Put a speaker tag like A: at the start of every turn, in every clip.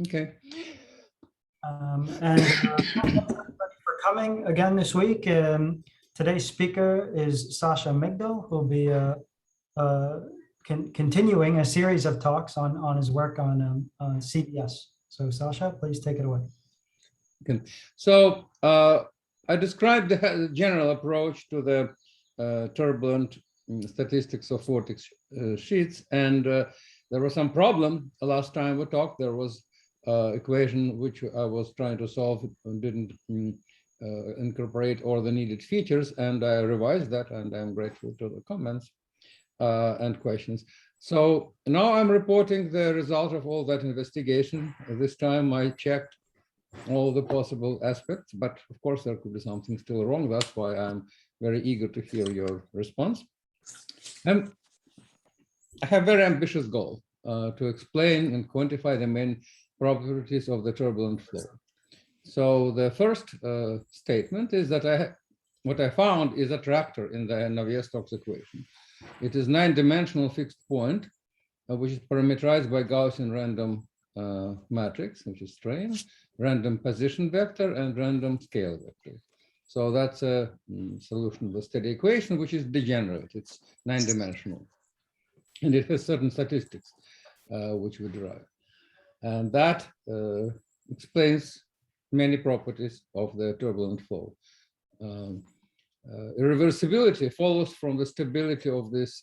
A: Okay.
B: Thanks everybody for coming again this week. Today's speaker is Sasha Migdal, who'll be continuing a series of talks on his work on CBS. So Sasha, please take it away.
A: Okay. So I described the general approach to the turbulent statistics of vortex sheets, and there was some problem last time we talked. There was equation which I was trying to solve and didn't incorporate all the needed features, and I revised that, and I'm grateful to the comments and questions. So now I'm reporting the result of all that investigation. This time I checked all the possible aspects, but of course there could be something still wrong. That's why I'm very eager to hear your response. And I have a very ambitious goal to explain and quantify the main properties of the turbulent flow. So the first statement is that what I found is a tractor in the Navier-Stokes equation. It is 9-dimensional fixed point, which is parameterized by Gaussian random matrix, which is strain, random position vector, and random scale vector. So that's a solution of the steady equation, which is degenerate. It's 9-dimensional. And it has certain statistics, which we derive. And that explains many properties of the turbulent flow. Irreversibility follows from the stability of this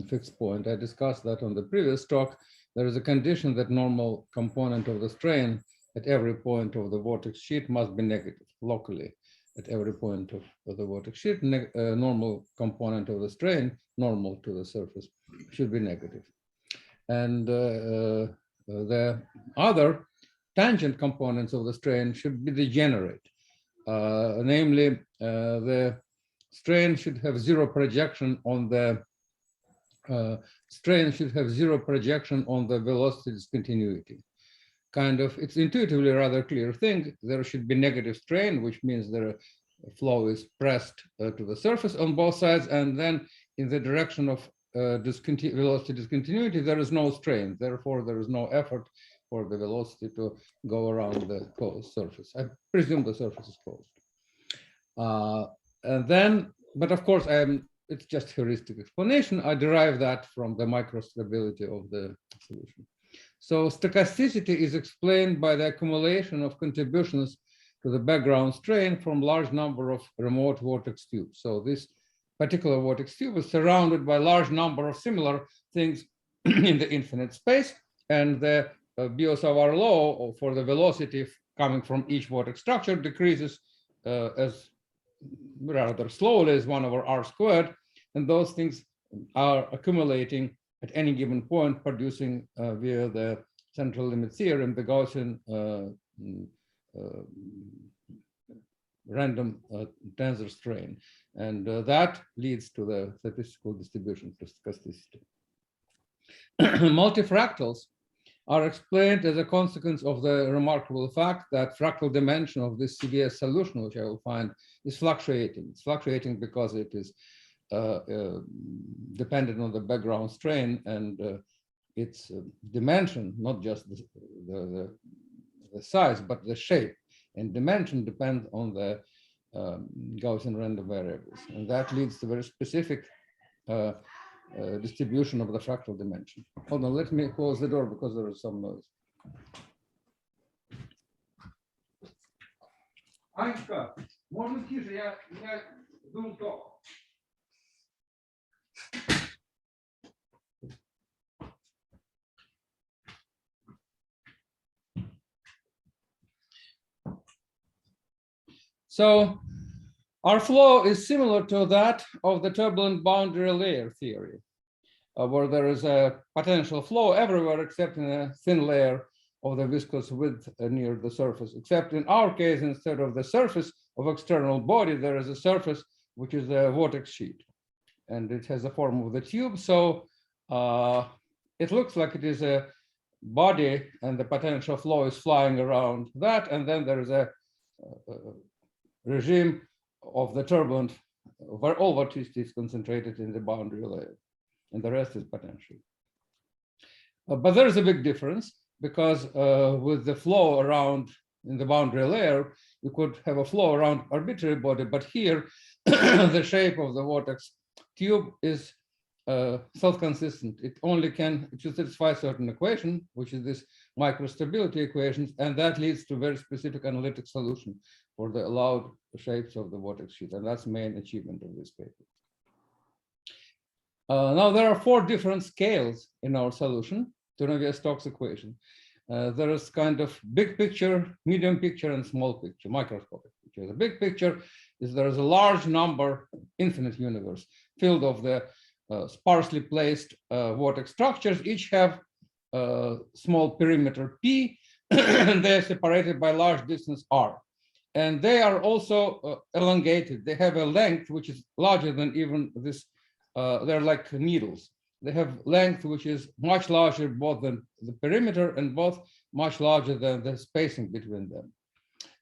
A: fixed point. I discussed that on the previous talk. There is a condition that normal component of the strain at every point of the vortex sheet must be negative locally. At every point of the vortex sheet, normal component of the strain, normal to the surface, should be negative. And the other tangent components of the strain should be degenerate. Namely, the strain should have zero projection on the velocity discontinuity. Kind of, it's intuitively a rather clear thing. There should be negative strain, which means the flow is pressed to the surface on both sides, and then in the direction of velocity discontinuity, there is no strain. Therefore, there is no effort for the velocity to go around the closed surface. I presume the surface is closed. And then, but of course, it's just heuristic explanation. I derive that from the microstability of the solution. So stochasticity is explained by the accumulation of contributions to the background strain from large number of remote vortex tubes. So this particular vortex tube is surrounded by a large number of similar things in the infinite space, and the Biot-Savart law for the velocity coming from each vortex structure decreases as rather slowly as 1/r², and those things are accumulating at any given point, producing via the central limit theorem the Gaussian random tensor strain, and that leads to the statistical distribution to stochasticity. Multifractals are explained as a consequence of the remarkable fact that fractal dimension of this CBS solution, which I will find, is fluctuating. It's fluctuating because it is dependent on the background strain, and its dimension, not just the size, but the shape and dimension depend on the Gaussian random variables. And that leads to very specific distribution of the fractal dimension. Hold on, let me close the door because there is some noise. Анечка, можно тише? Я думал только. So our flow is similar to that of the turbulent boundary layer theory, where there is a potential flow everywhere except in a thin layer of the viscous width near the surface, except in our case, instead of the surface of external body, there is a surface which is a vortex sheet, and it has the form of the tube. So it looks like it is a body, and the potential flow is flying around that, and then there is a regime of the turbulent, where all vorticity is concentrated in the boundary layer, and the rest is potential. But there is a big difference. because with the flow around in the boundary layer, you could have a flow around arbitrary body, but here the shape of the vortex tube is self-consistent. It only can satisfy certain equation, which is this microstability equations, and that leads to very specific analytic solution for the allowed shapes of the vortex sheet, and that's the main achievement of this paper. Now there are 4 different scales in our solution to Navier-Stokes equation. There is kind of big picture, medium picture, and small picture, microscopic picture. The big picture is there is a large number, infinite universe, filled of the sparsely placed vortex structures. Each have a small perimeter P, and they are separated by large distance R. And they are also elongated. They have a length which is larger than even this. They're like needles. They have length which is much larger both than the perimeter and both much larger than the spacing between them.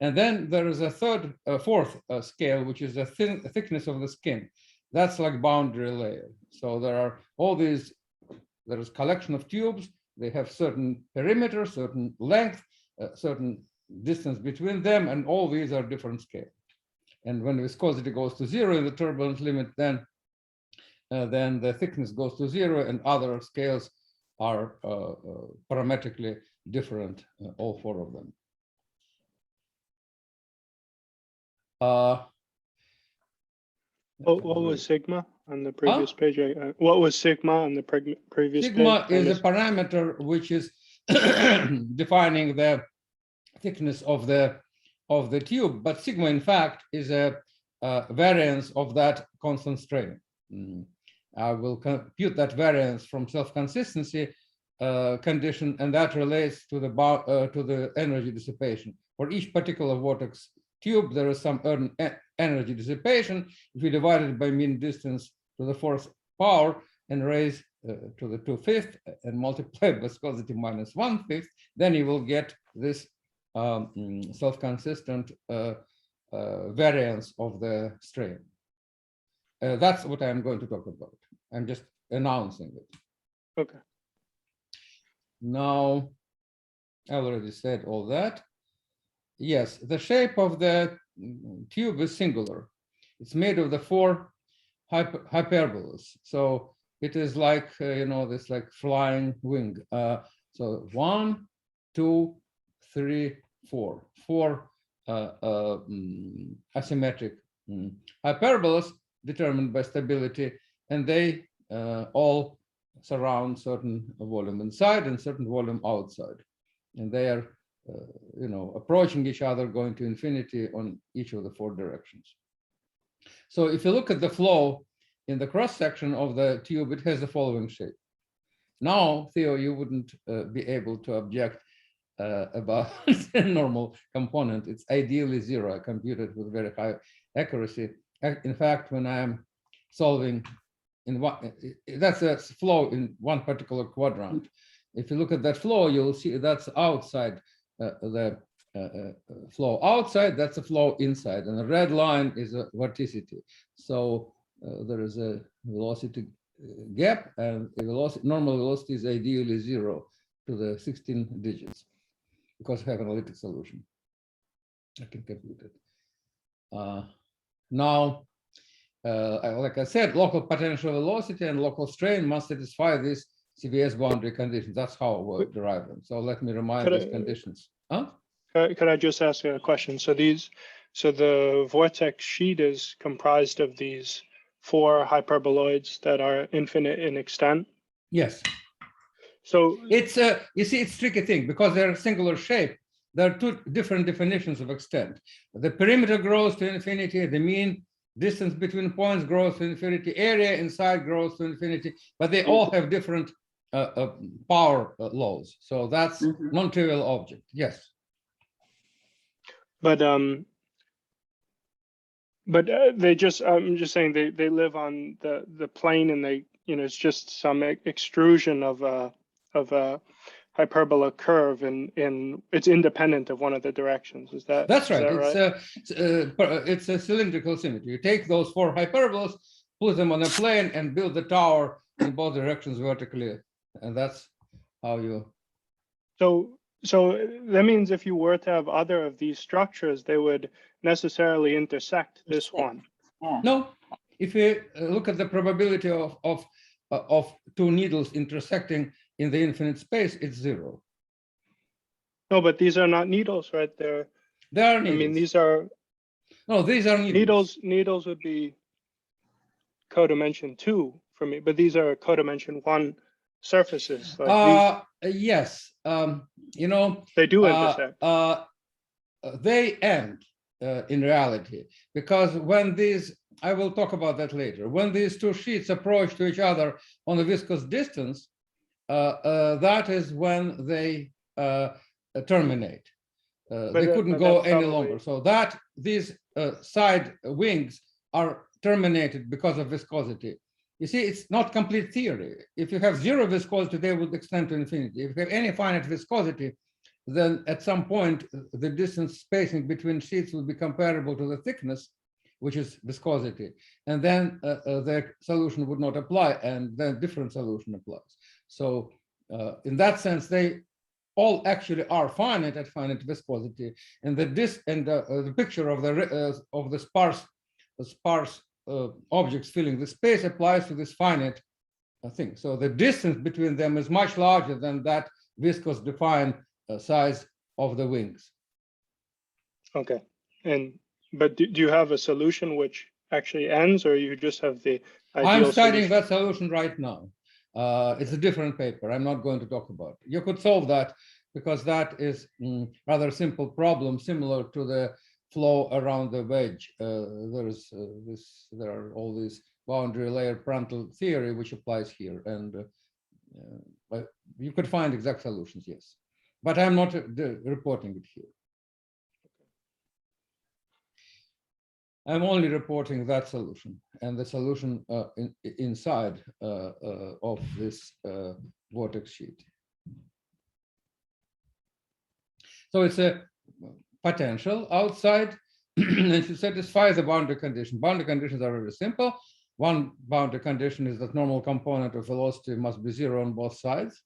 A: And then there is a fourth scale, which is the thickness of the skin. That's like boundary layer. So there are all these, there is collection of tubes. They have certain perimeter, certain length, certain distance between them, and all these are different scales. And when viscosity goes to 0 in the turbulent limit, then the thickness goes to 0, and other scales are parametrically different, all 4 of them.
C: What was sigma on the previous page? What was sigma on the previous
A: sigma
C: page?
A: is a parameter which is defining the thickness of the tube, but sigma in fact is a variance of that constant strain. I will compute that variance from self-consistency condition, and that relates to the energy dissipation. For each particular vortex tube, there is some energy dissipation. If you divide it by mean distance to the 4th power and raise to the 2/5 and multiply viscosity minus 1/5, then you will get this self-consistent variance of the strain. That's what I'm going to talk about. I'm just announcing it.
C: Okay.
A: Now, I already said all that. Yes, the shape of the tube is singular. It's made of the 4 hyperbolas. So it is like, this like flying wing. So 1, 2, 3, 4. 4 asymmetric hyperbolas determined by stability, and they all surround certain volume inside and certain volume outside. And they are approaching each other, going to infinity on each of the 4 directions. So if you look at the flow in the cross section of the tube, it has the following shape. Now, Theo, you wouldn't be able to object about a normal component. It's ideally 0. I computed with very high accuracy. In fact, when I'm solving in one, that's a flow in one particular quadrant. If you look at that flow, you'll see that's outside the flow outside, that's a flow inside, and the red line is a vorticity. So there is a velocity gap, and the normal velocity is ideally 0 to the 16 digits, because I have an analytic solution. I can compute it. Now, like I said, local potential velocity and local strain must satisfy these CVS boundary conditions. That's how we derive them. So let me remind these conditions. Huh?
C: Could I just ask a question? So the vortex sheet is comprised of these 4 hyperboloids that are infinite in extent?
A: Yes.
C: So
A: it's you see, it's a tricky thing because they're a singular shape. There are 2 different definitions of extent. The perimeter grows to infinity, the mean distance between points grows to infinity, area inside grows to infinity, but they all have different power laws. So that's non-trivial object. Yes.
C: But they just, I'm just saying they live on the plane, and they, it's just some extrusion of a hyperbola curve, and it's independent of one of the directions.
A: That's right.
C: It's
A: it's a cylindrical symmetry. You take those 4 hyperbolas, put them on a plane, and build the tower in both directions vertically, and that's how you
C: So that means if you were to have other of these structures, they would necessarily intersect this one.
D: Yeah.
A: No, if you look at the probability of two needles intersecting in the infinite space, it's 0.
C: No, but these are not needles, right?
A: They are
C: I
A: needles.
C: mean, these are
A: No, these are needles.
C: needles would be codimension 2 for me, but these are codimension 1 surfaces. Like
A: Yes, you know,
C: they do intersect.
A: they end in reality, because when these, I will talk about that later, when these two sheets approach to each other on a viscous distance, that is when they terminate. They couldn't go any longer. So that these side wings are terminated because of viscosity. You see, it's not complete theory. If you have 0 viscosity, they would extend to infinity. If you have any finite viscosity, then at some point, the distance spacing between sheets will be comparable to the thickness, which is viscosity. And then the solution would not apply, and then different solution applies. So in that sense, they all actually are finite at finite viscosity. And the picture of the sparse objects filling the space applies to this finite thing. So the distance between them is much larger than that viscous defined size of the wings.
C: Okay. But do you have a solution which actually ends, or you just have the ideal
A: I'm studying
C: solution?
A: that solution right now. It's a different paper. I'm not going to talk about it. You could solve that because that is rather simple problem, similar to the flow around the wedge. There are all these boundary layer Prandtl theory which applies here, and but you could find exact solutions, yes. But I'm not reporting it here. I'm only reporting that solution and the solution inside of this vortex sheet. So it's a potential outside and should satisfy the boundary condition. Boundary conditions are very simple. One boundary condition is that normal component of velocity must be 0 on both sides.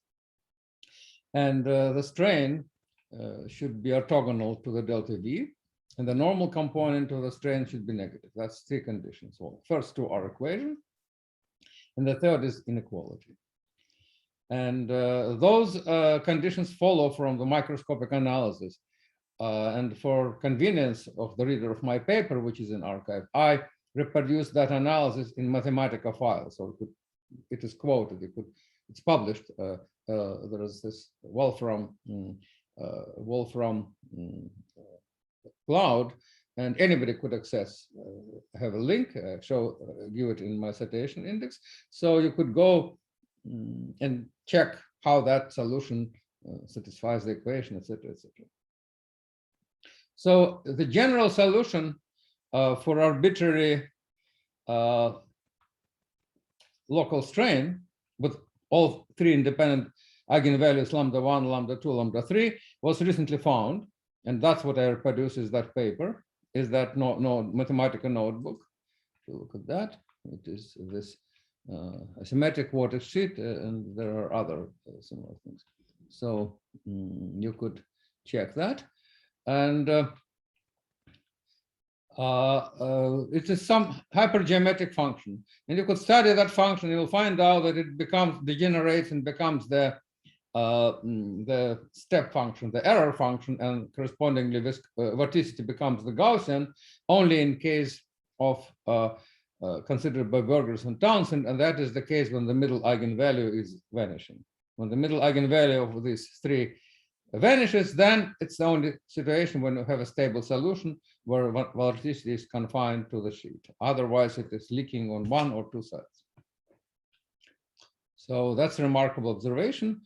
A: And the strain should be orthogonal to the delta V. And the normal component of the strain should be negative. That's 3 conditions. Well, first 2 are equation, and the third is inequality. And those conditions follow from the microscopic analysis. And for convenience of the reader of my paper, which is in archive, I reproduced that analysis in Mathematica file. So it is quoted. It's published. There is this Wolfram cloud, and anybody could access. Have a link, give it in my citation index. So you could go and check how that solution satisfies the equation, etc., etc. So the general solution for arbitrary local strain with all 3 independent eigenvalues, lambda 1, lambda 2, lambda 3, was recently found. And that's what I reproduce is that paper, is that Mathematica notebook. If you look at that, it is this asymmetric vortex sheet, and there are other similar things. So you could check that. And it is some hypergeometric function. And you could study that function, you'll find out that it degenerates and becomes the step function, the error function, and correspondingly vorticity becomes the Gaussian only in case of considered by Burgers and Townsend, and that is the case when the middle eigenvalue is vanishing. When the middle eigenvalue of these 3 vanishes, then it's the only situation when you have a stable solution where vorticity is confined to the sheet. Otherwise, it is leaking on 1 or 2 sides. So that's a remarkable observation.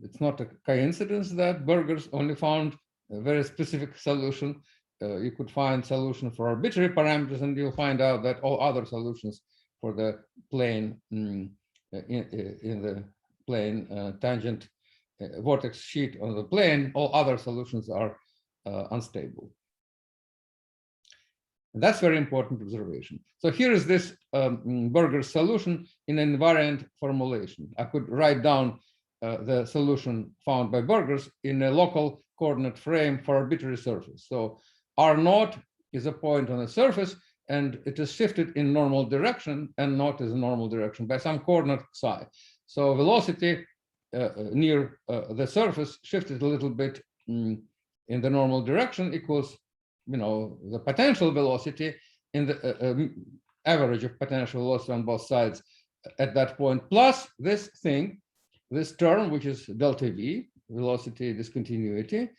A: It's not a coincidence that Burgers only found a very specific solution. You could find solution for arbitrary parameters, and you'll find out that all other solutions for the plane in the plane tangent vortex sheet on the plane, all other solutions are unstable. And that's very important observation. So here is this Burgers solution in an invariant formulation. I could write down the solution found by Burgers in a local coordinate frame for arbitrary surface. So R0 is a point on the surface, and it is shifted in normal direction and not as a normal direction by some coordinate psi. So velocity near the surface shifted a little bit in the normal direction equals, the potential velocity in the average of potential velocity on both sides at that point, plus this term, which is delta V, velocity discontinuity,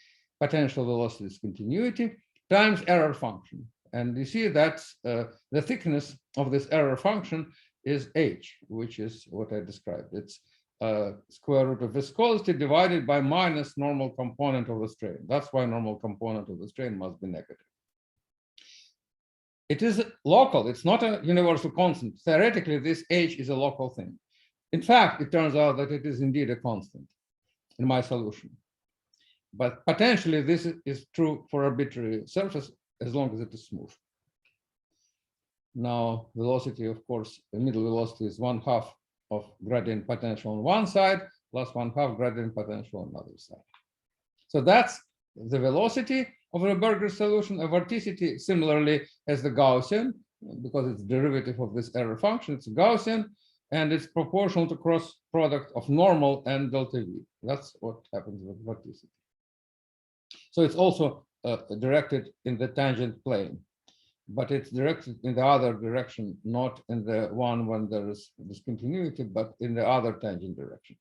A: potential velocity discontinuity, times error function. And you see that's the thickness of this error function is h, which is what I described. It's square root of viscosity divided by minus normal component of the strain. That's why normal component of the strain must be negative. It is local. It's not a universal constant. Theoretically, this h is a local thing. In fact, it turns out that it is indeed a constant in my solution. But potentially, this is true for arbitrary surface as long as it is smooth. Now, velocity, of course, the middle velocity is 1/2 of gradient potential on one side plus 1/2 gradient potential on the other side. So that's the velocity of a Burger solution. A vorticity similarly as the Gaussian, because it's derivative of this error function, it's Gaussian, and it's proportional to cross product of normal and delta V. That's what happens with vorticity. So it's also directed in the tangent plane, but it's directed in the other direction, not in the one when there is discontinuity, but in the other tangent direction.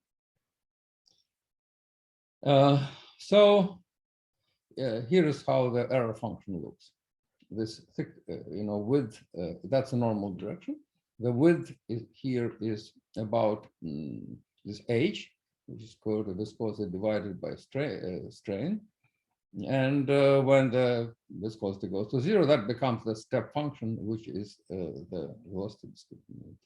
A: Here is how the error function looks. This thick, width, that's a normal direction. The width here is about this h, which is called the viscosity divided by strain. And when the viscosity goes to 0, that becomes the step function, which is the velocity discontinuity.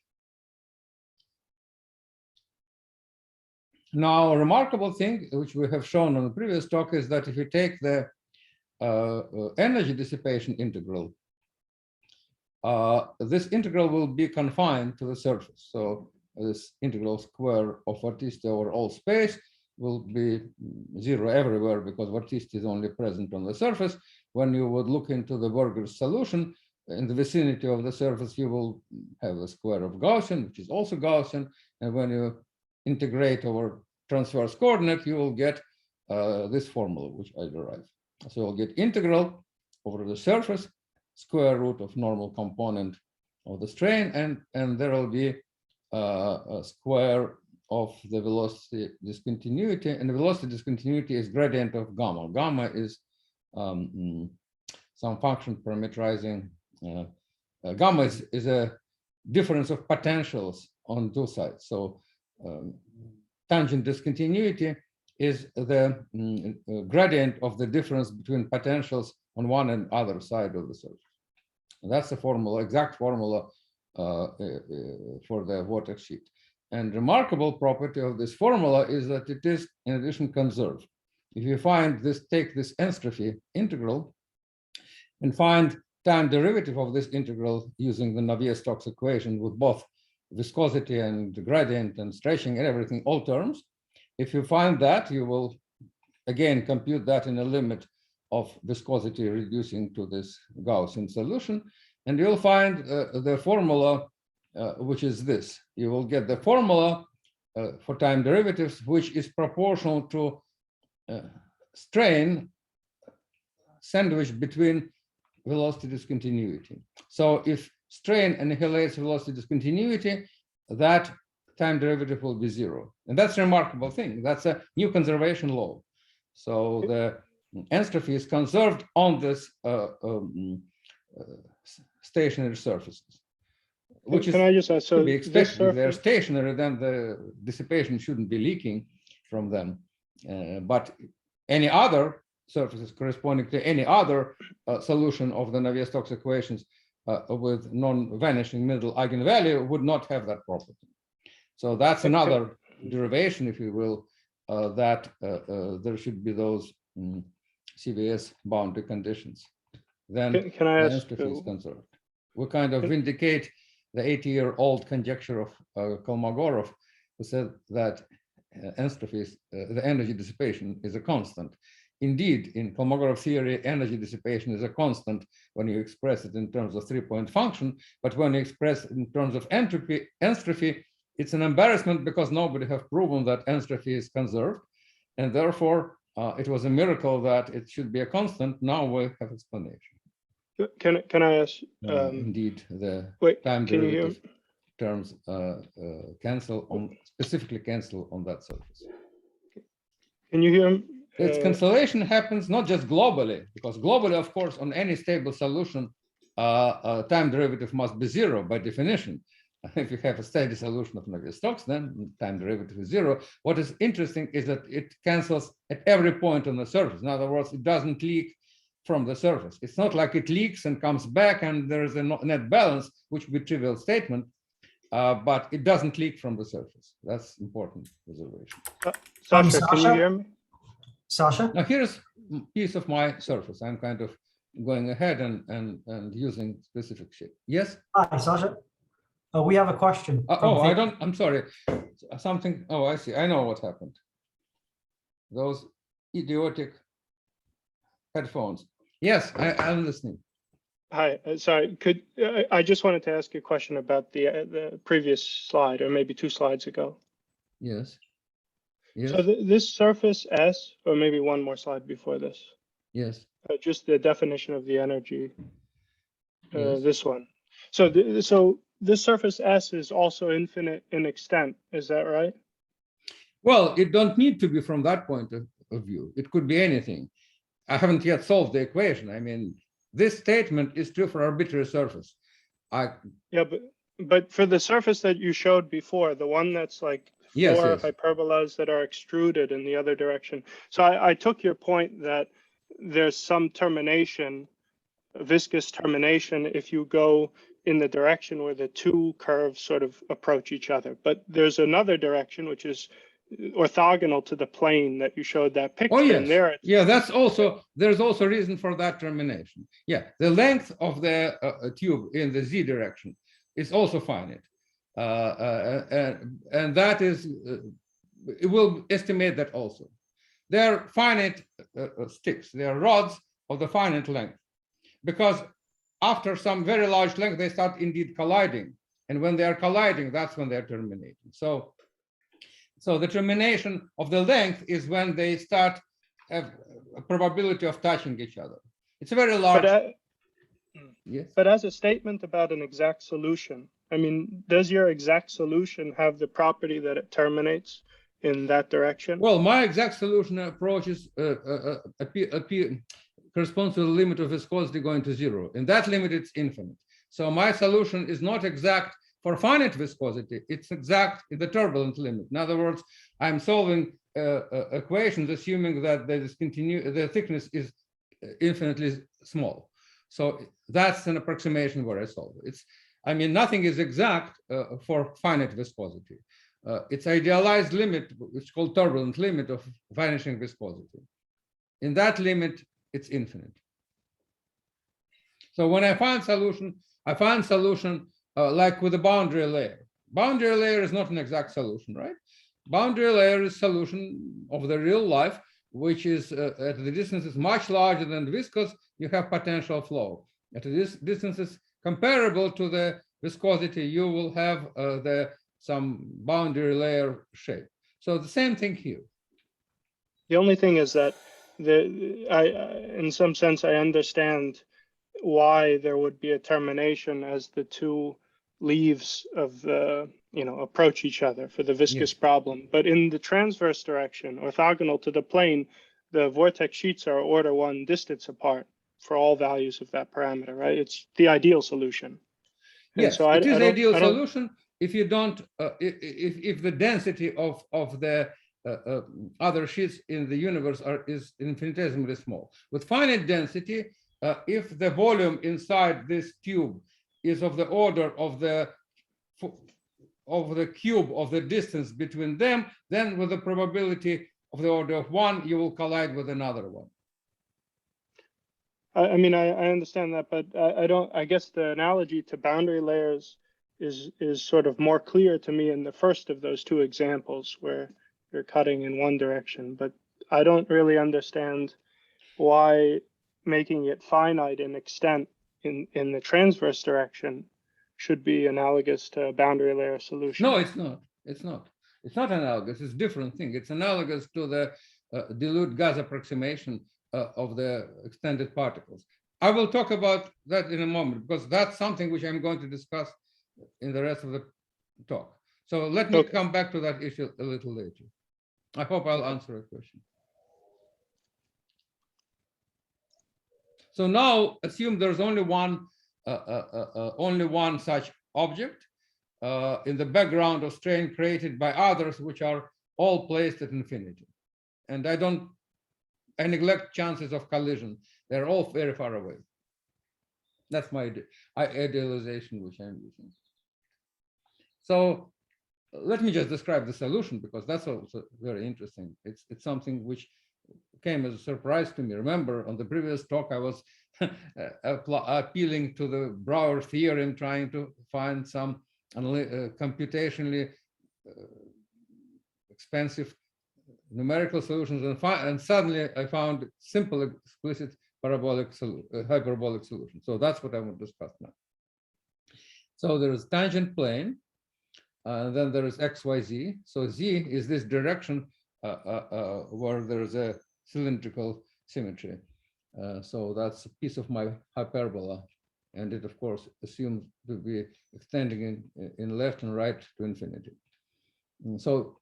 A: Now, a remarkable thing, which we have shown on the previous talk, is that if you take the energy dissipation integral, this integral will be confined to the surface. So this integral square of vorticity over all space will be 0 everywhere because vorticity is only present on the surface. When you would look into the Burger's solution, in the vicinity of the surface, you will have the square of Gaussian, which is also Gaussian. And when you integrate over transverse coordinate, you will get this formula, which I derived. So you'll get integral over the surface, square root of normal component of the strain, and there will be a square of the velocity discontinuity, and the velocity discontinuity is gradient of gamma. Gamma is some function parameterizing. Gamma is a difference of potentials on two sides. So tangent discontinuity is the gradient of the difference between potentials on one and other side of the surface. And that's the formula, exact formula for the vortex sheet. And remarkable property of this formula is that it is, in addition, conserved. If you find this, take this entropy integral and find time derivative of this integral using the Navier-Stokes equation with both viscosity and gradient and stretching and everything, all terms. If you find that, you will again compute that in a limit of viscosity reducing to this Gaussian solution, and you'll find the formula, which is this. You will get the formula for time derivatives, which is proportional to strain sandwiched between velocity discontinuity. So if strain annihilates velocity discontinuity, that time derivative will be 0. And that's a remarkable thing. That's a new conservation law. So the entropy is conserved on this stationary surfaces. Which
C: Can I just ask, so
A: to be expected. If they're
C: surface,
A: stationary, then the dissipation shouldn't be leaking from them. But any other surfaces corresponding to any other solution of the Navier-Stokes equations with non-vanishing middle eigenvalue would not have that property. So that's another derivation, if you will, that there should be those CVS boundary conditions. Then
C: can I
A: the
C: ask,
A: entropy is conserved. We kind of vindicate the 80-year-old conjecture of Kolmogorov, who said that entropy, the energy dissipation is a constant. Indeed, in Kolmogorov theory, energy dissipation is a constant when you express it in terms of three-point function, but when you express it in terms of entropy, it's an embarrassment because nobody have proven that entropy is conserved, and therefore it was a miracle that it should be a constant. Now we have explanation.
C: Can I ask?
A: Indeed, the
C: Wait,
A: time
C: can you hear?
A: derivative terms specifically cancel on that surface.
C: Can you hear?
A: Its cancellation happens not just globally, because globally, of course, on any stable solution, time derivative must be zero by definition. If you have a steady solution of Navier-Stokes, then time derivative is zero. What is interesting is that it cancels at every point on the surface. In other words, it doesn't leak from the surface. It's not like it leaks and comes back and there is a net balance, which would be a trivial statement, but it doesn't leak from the surface. That's important observation.
C: Sasha, can you hear me?
B: Sasha?
A: Now here's a piece of my surface. I'm kind of going ahead and using specific shape. Yes?
B: Hi, Sasha. We have a question.
A: I'm sorry. Something, I see. I know what happened. Those idiotic headphones. Yes, I'm listening.
C: Hi, sorry. I just wanted to ask you a question about the previous slide, or maybe two slides ago.
A: Yes. Yes.
C: So this surface S, or maybe one more slide before this.
A: Yes.
C: Just the definition of the energy.
A: Yes.
C: This one. So this surface S is also infinite in extent. Is that right?
A: Well, it don't need to be from that point of view. It could be anything. I haven't yet solved the equation. I mean, this statement is true for arbitrary surface.
C: Yeah, but for the surface that you showed before, the one that's like four hyperbolas that are extruded in the other direction. So I took your point that there's some termination, viscous termination, if you go in the direction where the two curves sort of approach each other. But there's another direction which is orthogonal to the plane that you showed that picture.
A: Oh, yes.
C: And there
A: there's also reason for that termination. Yeah, the length of the tube in the z direction is also finite. And that is, it will estimate that also. They're finite sticks, they're rods of the finite length, because after some very large length, they start indeed colliding. And when they are colliding, that's when they're terminating. So the termination of the length is when they start have a probability of touching each other. It's a very large. Yes.
C: But as a statement about an exact solution, I mean, does your exact solution have the property that it terminates in that direction?
A: Well, my exact solution approach is corresponds to the limit of viscosity going to zero. In that limit, it's infinite. So my solution is not exact for finite viscosity. It's exact in the turbulent limit. In other words, I'm solving equations assuming that the thickness is infinitely small. So that's an approximation where I solve it. Nothing is exact for finite viscosity. It's idealized limit, which is called turbulent limit of vanishing viscosity. In that limit, it's infinite. So when I find solution like with the boundary layer. Boundary layer is not an exact solution, right? Boundary layer is solution of the real life, which is at the distances much larger than viscous, you have potential flow. At this distances comparable to the viscosity, you will have some boundary layer shape. So the same thing here.
C: The only thing is that in some sense, I understand why there would be a termination as the two leaves of the, approach each other for the viscous problem. But in the transverse direction, orthogonal to the plane, the vortex sheets are order 1 distance apart for all values of that parameter, right? It's the ideal solution.
A: Yes, so it is the ideal solution if you don't, if the density of the other sheets in the universe is infinitesimally small. With finite density, if the volume inside this tube is of the order of the cube of the distance between them, then with the probability of the order of 1, you will collide with another one.
C: I mean, I understand that, but I guess the analogy to boundary layers is sort of more clear to me in the first of those two examples where you're cutting in one direction, but I don't really understand why making it finite in extent in the transverse direction should be analogous to a boundary layer solution.
A: No, it's not. It's not. It's not analogous. It's a different thing. It's analogous to the dilute gas approximation of the extended particles. I will talk about that in a moment because that's something which I'm going to discuss in the rest of the talk. So let me come back to that issue a little later. I hope I'll answer a question. So now assume there's only one such object in the background of strain created by others, which are all placed at infinity. And I neglect chances of collision. They're all very far away. That's my idealization, which I'm using. So let me just describe the solution because that's also very interesting. It's something which came as a surprise to me. Remember, on the previous talk, I was appealing to the Brouwer theorem, trying to find some computationally expensive numerical solutions, and suddenly I found simple, explicit hyperbolic solution. So that's what I want to discuss now. So there is tangent plane, and then there is XYZ. So Z is this direction where there is a cylindrical symmetry. So that's a piece of my hyperbola, and it of course assumes to be extending in left and right to infinity. And so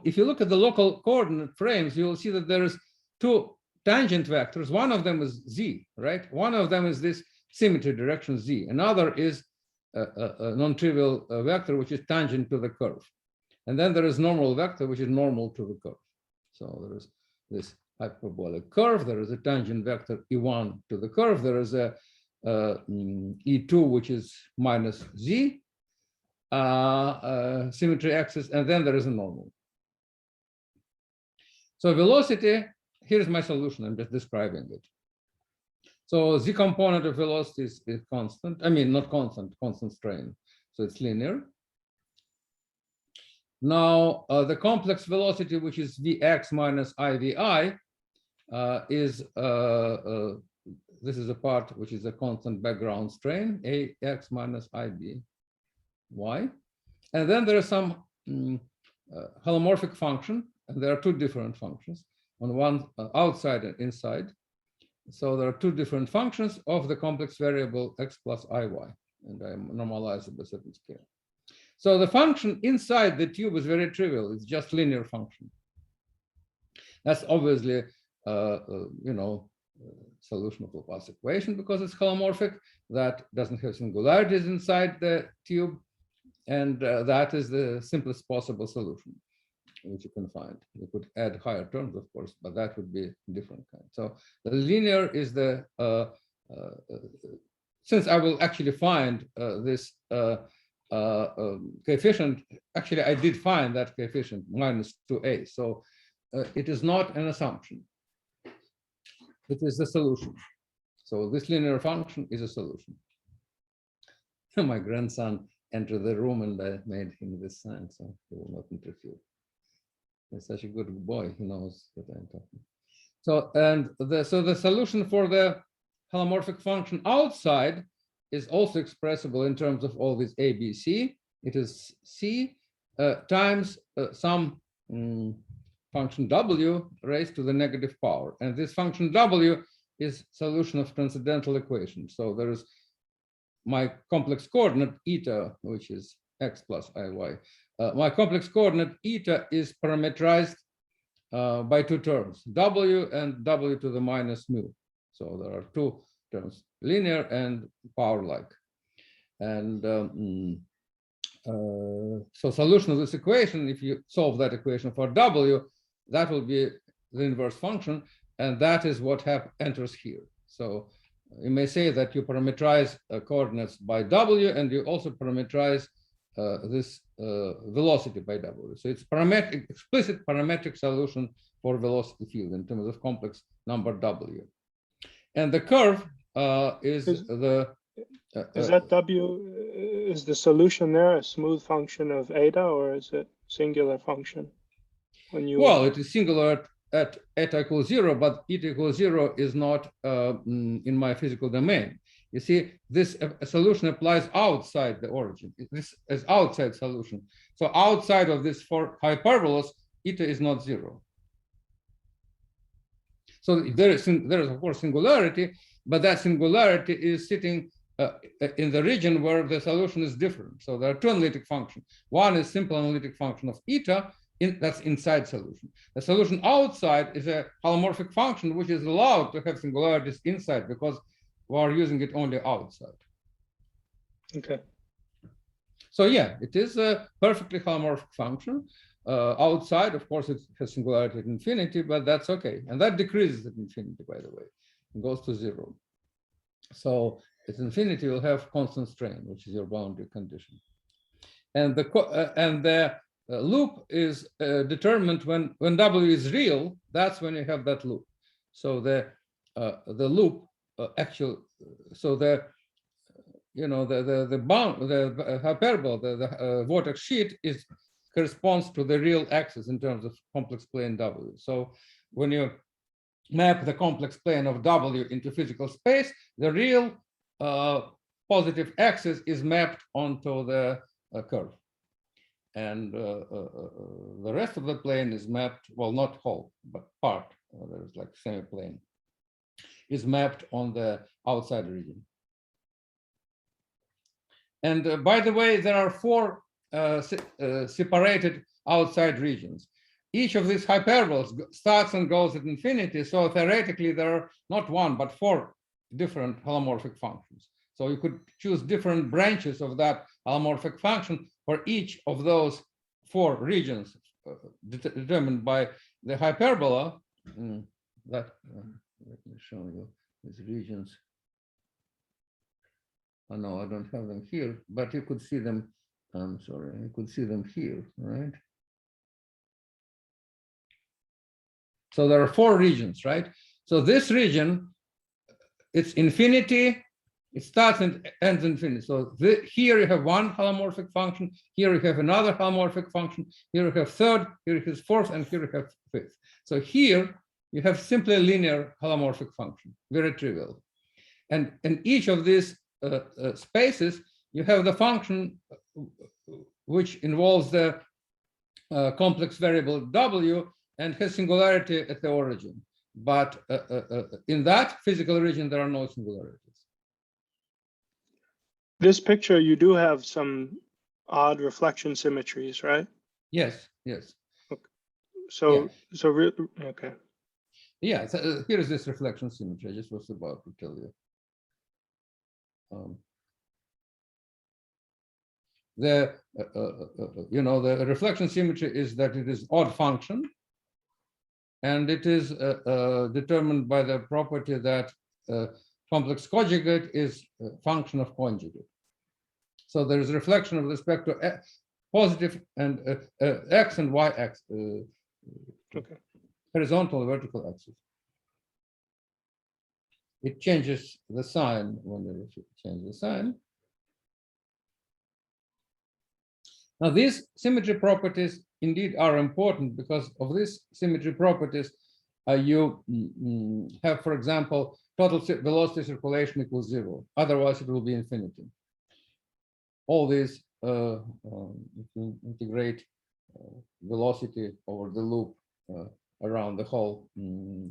A: if you look at the local coordinate frames, you will see that there is two tangent vectors. One of them is Z, right? One of them is this symmetry direction Z. Another is a non-trivial vector, which is tangent to the curve. And then there is normal vector, which is normal to the curve. So there is this hyperbolic curve. There is a tangent vector E1 to the curve. There is a E2, which is minus Z, symmetry axis, and then there is a normal. So velocity, here's my solution. I'm just describing it. So Z component of velocity is constant. I mean, not constant, constant strain. So it's linear. Now, the complex velocity, which is Vx minus IVI, this is a part which is a constant background strain, AX minus IB, Y. And then there is some holomorphic function, and there are two different functions, on one outside and inside. So there are two different functions of the complex variable X plus IY, and I normalize it by a certain scale. So the function inside the tube is very trivial. It's just linear function. That's obviously, solution of Laplace equation because it's holomorphic. That doesn't have singularities inside the tube, and that is the simplest possible solution which you can find. You could add higher terms, of course, but that would be different kind. So the linear is the since I will actually find this coefficient. Actually, I did find that coefficient minus 2a. So it is not an assumption. It is the solution. So this linear function is a solution. My grandson entered the room and I made him this sign, so he will not interfere. He's such a good boy. He knows what I'm talking. So the solution for the holomorphic function outside is also expressible in terms of all these A, B, C. It is C times some function W raised to the negative power. And this function W is solution of transcendental equation. So there is my complex coordinate eta, which is X plus IY. My complex coordinate eta is parameterized by two terms, W and W to the minus mu. So there are two terms, linear and power-like. And so solution of this equation, if you solve that equation for W, that will be the inverse function, and that is what enters here. So you may say that you parameterize coordinates by W, and you also parameterize this velocity by W. So it's explicit parametric solution for velocity field in terms of complex number W. And the curve is
C: that W, is the solution there a smooth function of eta, or is it singular function? when you?
A: Well, it is singular at eta equals 0, but eta equals 0 is not in my physical domain. You see, this solution applies outside the origin. This is outside solution. So outside of this four hyperbolas, eta is not 0. So there is of course singularity, but that singularity is sitting in the region where the solution is different. So there are two analytic functions. One is simple analytic function of eta, that's inside solution. The solution outside is a holomorphic function, which is allowed to have singularities inside because we are using it only outside.
C: Okay.
A: So yeah, it is a perfectly holomorphic function. Outside, of course, it has singularity at infinity, but that's okay. And that decreases at infinity, by the way. It goes to 0. So at infinity, you'll have constant strain, which is your boundary condition. And the loop is determined when W is real. That's when you have that loop. So the loop so the hyperbola, the vortex sheet corresponds to the real axis in terms of complex plane W. So when you map the complex plane of W into physical space, the real positive axis is mapped onto the curve. And the rest of the plane is mapped, well, not whole, but part, there's like semi-plane, is mapped on the outside region. And by the way, there are 4 separated outside regions. Each of these hyperbolas starts and goes at infinity. So theoretically, there are not 1, but 4 different holomorphic functions. So you could choose different branches of that holomorphic function for each of those 4 regions determined by the hyperbola. Let me show you these regions. Oh, no, I don't have them here, but you could see them. I'm sorry, you could see them here, right? So there are 4 regions, right? So this region, it's infinity, it starts and ends infinity. So here you have 1 holomorphic function, here you have another holomorphic function, here you have 3rd, here you have 4th, and here you have 5th. So here you have simply a linear holomorphic function, very trivial. And in each of these spaces, you have the function which involves the complex variable W and has singularity at the origin. But in that physical region, there are no singularities.
C: This picture, you do have some odd reflection symmetries, right?
A: Yes, yes.
C: Okay. So,
A: yeah.
C: Okay.
A: Yeah, so, here is this reflection symmetry. I just was about to tell you. The reflection symmetry is that it is odd function, and it is determined by the property that complex conjugate is a function of conjugate. So there is reflection with respect to positive and x and y axis,
C: Okay.
A: horizontal and vertical axis. It changes the sign when you change the sign. Now, these symmetry properties indeed are important because of these symmetry properties. You have, for example, total velocity circulation equals 0. Otherwise, it will be infinity. All these, if you integrate velocity over the loop around the whole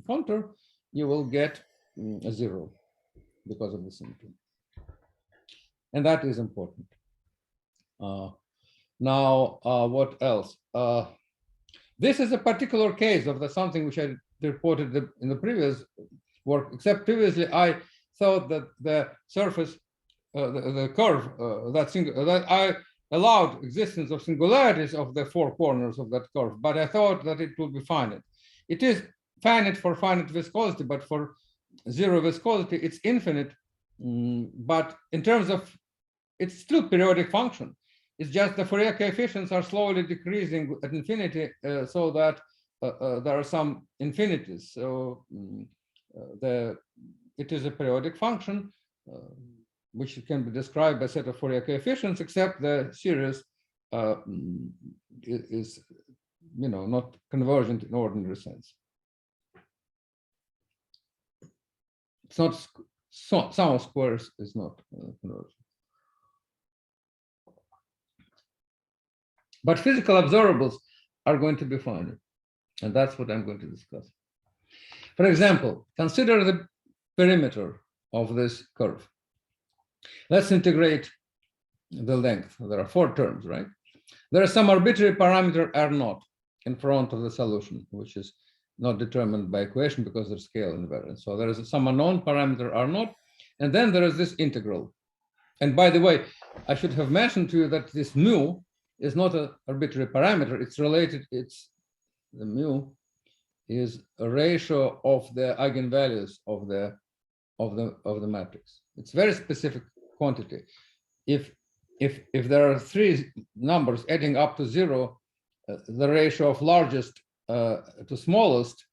A: contour, you will get a 0 because of the symmetry. And that is important. Now, what else? This is a particular case of something which I reported in the previous work, except previously I thought that the surface, the curve, that I allowed existence of singularities of the 4 corners of that curve, but I thought that it would be finite. It is finite for finite viscosity, but for 0 viscosity, it's infinite. But in terms of, it's still periodic function. It's just the Fourier coefficients are slowly decreasing at infinity, so that there are some infinities. So it is a periodic function, which can be described by a set of Fourier coefficients, except the series is not convergent in ordinary sense. It's not sum of squares is not convergent. But physical observables are going to be finite, and that's what I'm going to discuss. For example, consider the perimeter of this curve. Let's integrate the length. There are 4 terms, right? There is some arbitrary parameter R0 in front of the solution, which is not determined by equation because of scale invariance. So there is some unknown parameter R0, and then there is this integral. And by the way, I should have mentioned to you that this mu is not an arbitrary parameter. It's related. The mu is a ratio of the eigenvalues of the matrix. It's very specific quantity. If there are 3 numbers adding up to 0, the ratio of largest to smallest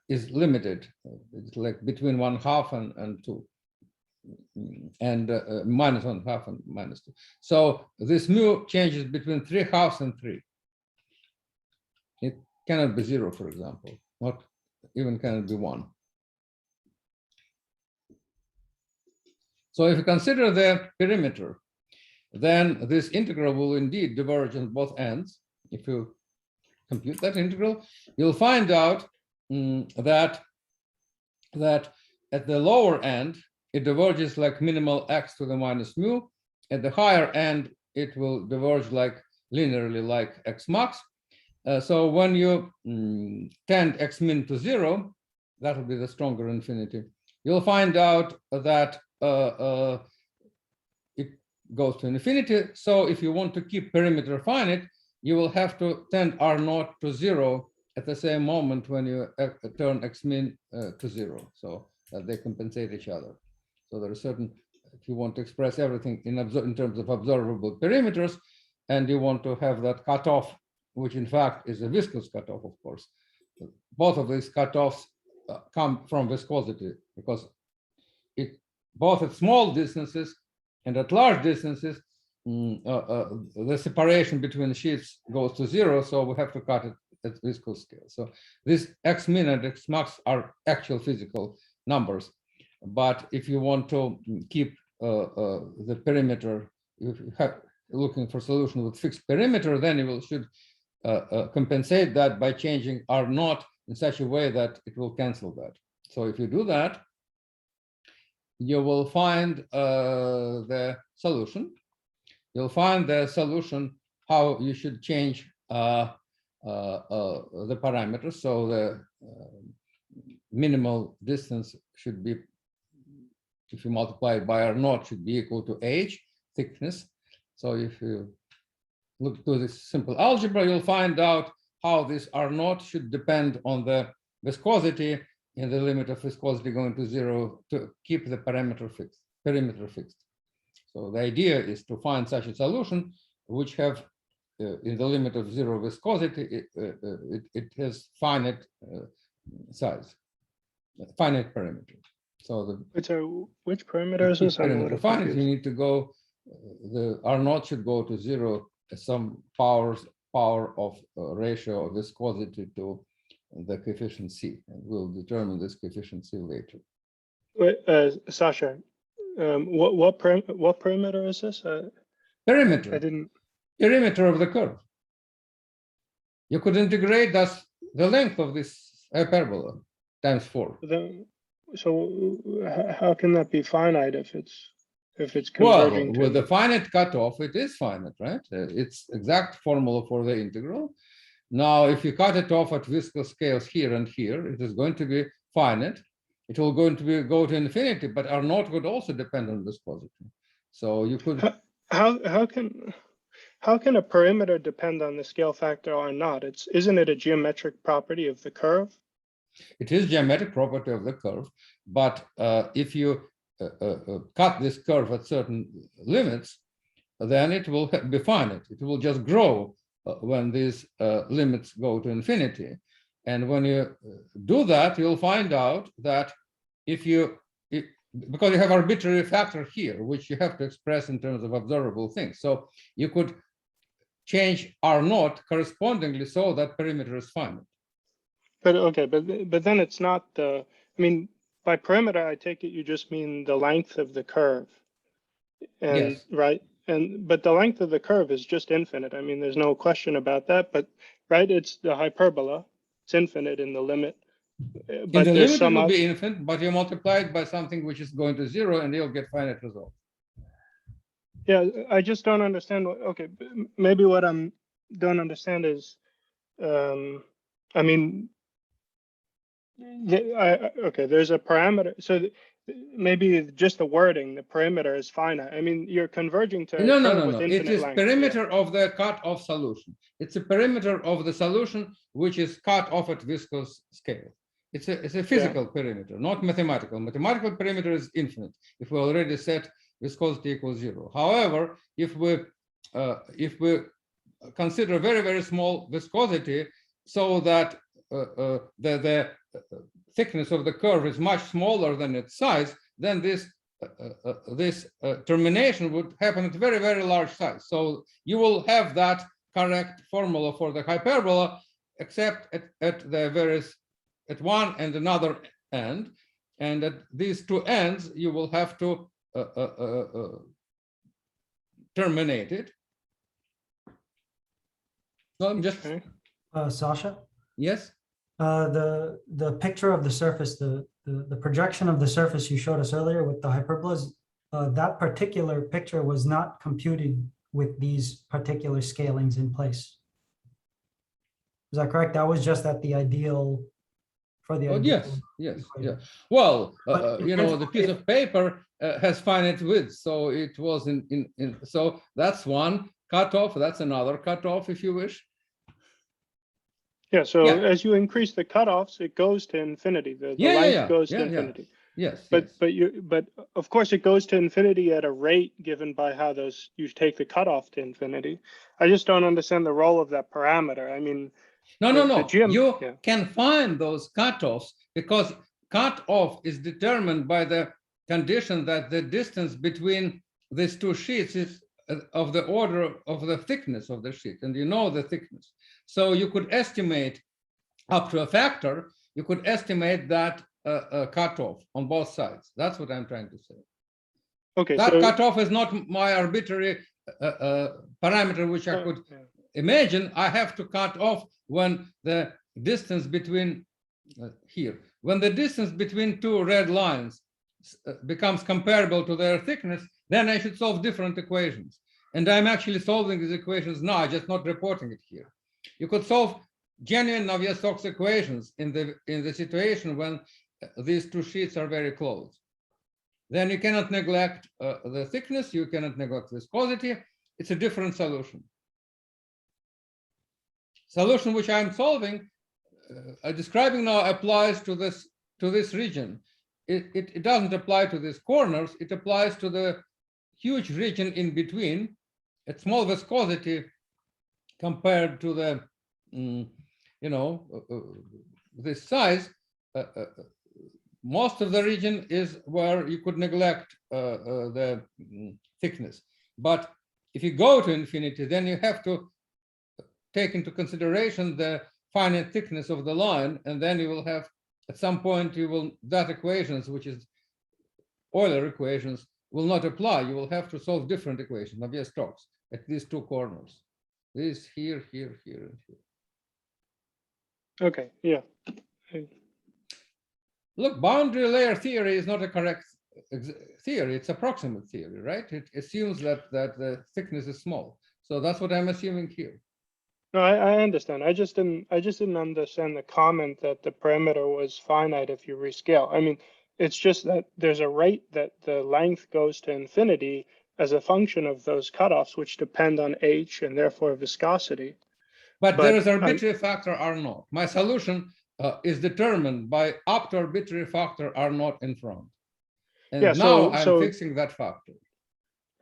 A: is limited. It's like between 1/2 and 2, and minus 1/2 and minus 2. So this mu changes between 3/2 and 3. It cannot be 0, for example, not even cannot be 1. So if you consider the perimeter, then this integral will indeed diverge on both ends. If you compute that integral, you'll find out that at the lower end, it diverges like minimal x to the minus mu. At the higher end, it will diverge like linearly like x max. So when you tend x min to 0, that will be the stronger infinity. You'll find out that it goes to infinity. So if you want to keep perimeter finite, you will have to tend R0 to 0 at the same moment when you turn x min to 0. So that they compensate each other. So there are certain, if you want to express everything in terms of observable perimeters, and you want to have that cutoff, which in fact is a viscous cutoff, of course. Both of these cutoffs come from viscosity, because both at small distances and at large distances, the separation between sheets goes to 0, so we have to cut it at viscous scale. So this x min and x max are actual physical numbers. But if you want to keep the perimeter, if you have looking for solution with fixed perimeter, then you should compensate that by changing R0 in such a way that it will cancel that. So if you do that, you will find the solution. You'll find the solution how you should change the parameters. So the minimal distance should be, if you multiply it by R0, should be equal to h, thickness. So if you look to this simple algebra, you'll find out how this R0 should depend on the viscosity in the limit of viscosity going to 0 to keep the perimeter fixed. So the idea is to find such a solution which have in the limit of 0 viscosity, it has finite size, finite parameter. So
C: which parameter is this?
A: Perimeter finite, you need to go, the R0 should go to 0 as some power of ratio of viscosity to the coefficient C, and we'll determine this coefficient C later.
C: Wait, Sasha, what perimeter is this?
A: Perimeter.
C: I didn't.
A: Perimeter of the curve. You could integrate thus the length of this hyperbola times 4.
C: So how can that be finite if it's converging?
A: Well, with the finite cutoff, it is finite, right? It's exact formula for the integral. Now, if you cut it off at viscous scales here and here, it is going to be finite. It will go to infinity, but R0 would also depend on viscosity. So you could.
C: How can a perimeter depend on the scale factor R0? Isn't it a geometric property of the curve?
A: It is geometric property of the curve, but if you cut this curve at certain limits, then it will be finite. It will just grow when these limits go to infinity. And when you do that, you'll find out that because you have arbitrary factor here, which you have to express in terms of observable things. So you could change R naught correspondingly so that perimeter is finite.
C: But okay, but then it's not the, I mean, by perimeter, I take it you just mean the length of the curve. And
A: Yes.
C: right, but the length of the curve is just infinite. I mean, there's no question about that, but right, it's the hyperbola, it's infinite in the limit.
A: In
C: But
A: the
C: there's
A: limit, it
C: some
A: will be infinite, but you multiply it by something which is going to 0 and you'll get finite result.
C: Yeah, I just don't understand. Okay, maybe what I'm don't understand is, I mean, okay, there's a parameter. So maybe just the wording, the perimeter is finite. I mean, you're converging to a curve with
A: It
C: infinite
A: is
C: length.
A: perimeter of the cutoff solution. It's a perimeter of the solution which is cut off at viscous scale. It's a physical perimeter, not mathematical. Mathematical perimeter is infinite if we already set viscosity equals 0. However, if we consider very, very small viscosity so that the thickness of the curve is much smaller than its size, then this termination would happen at very, very large size. So you will have that correct formula for the hyperbola, except at the various, at one and another end. And at these two ends, you will have to terminate it. So I'm just,
C: Okay.
B: Sasha,
A: yes?
B: the picture of the surface, the projection of the surface you showed us earlier with the hyperbolas, that particular picture was not computed with these particular scalings in place. Is that correct? That was just at the ideal for the ideal.
A: Yes.
B: equation.
A: Well,
B: But
A: you know, the piece of paper has finite width, so it was so that's one cutoff, that's another cutoff, if you wish.
C: Yeah, so
A: Yeah.
C: as you increase the cutoffs, it goes to infinity. The length goes to infinity.
A: Yes.
C: But of course it goes to infinity at a rate given by how you take the cutoff to infinity. I just don't understand the role of that parameter. I mean,
A: No. You
C: yeah.
A: can find those cutoffs because cutoff is determined by the condition that the distance between these two sheets is of the order of the thickness of the sheet, and you know the thickness. So you could estimate up to a factor, you could estimate that cutoff on both sides. That's what I'm trying to say.
C: Okay,
A: that
C: so
A: cutoff is not my arbitrary parameter, which I could imagine. I have to cut off when the distance between when the distance between two red lines becomes comparable to their thickness, then I should solve different equations. And I'm actually solving these equations now, just not reporting it here. You could solve genuine Navier-Stokes equations in the situation when these two sheets are very close. Then you cannot neglect the thickness, you cannot neglect viscosity. It's a different solution. Solution which I'm solving, describing now, applies to this region. It doesn't apply to these corners. It applies to the huge region in between at small viscosity compared to the, this size. Most of the region is where you could neglect the thickness. But if you go to infinity, then you have to take into consideration the finite thickness of the line, and then you will have, at some point, that equations, which is Euler equations, will not apply. You will have to solve different equations, Navier-Stokes, at these two corners. This here, and here.
C: okay, yeah.
A: Look, boundary layer theory is not a correct theory. It's approximate theory, right? It assumes that the thickness is small. So that's what I'm assuming here.
C: No, I understand. I just didn't understand the comment that the parameter was finite if you rescale. I mean, it's just that there's a rate that the length goes to infinity as a function of those cutoffs, which depend on h and therefore viscosity.
A: But there is arbitrary factor R naught. My solution is determined by up to arbitrary factor R naught in front. And
C: yeah,
A: now I'm fixing that factor.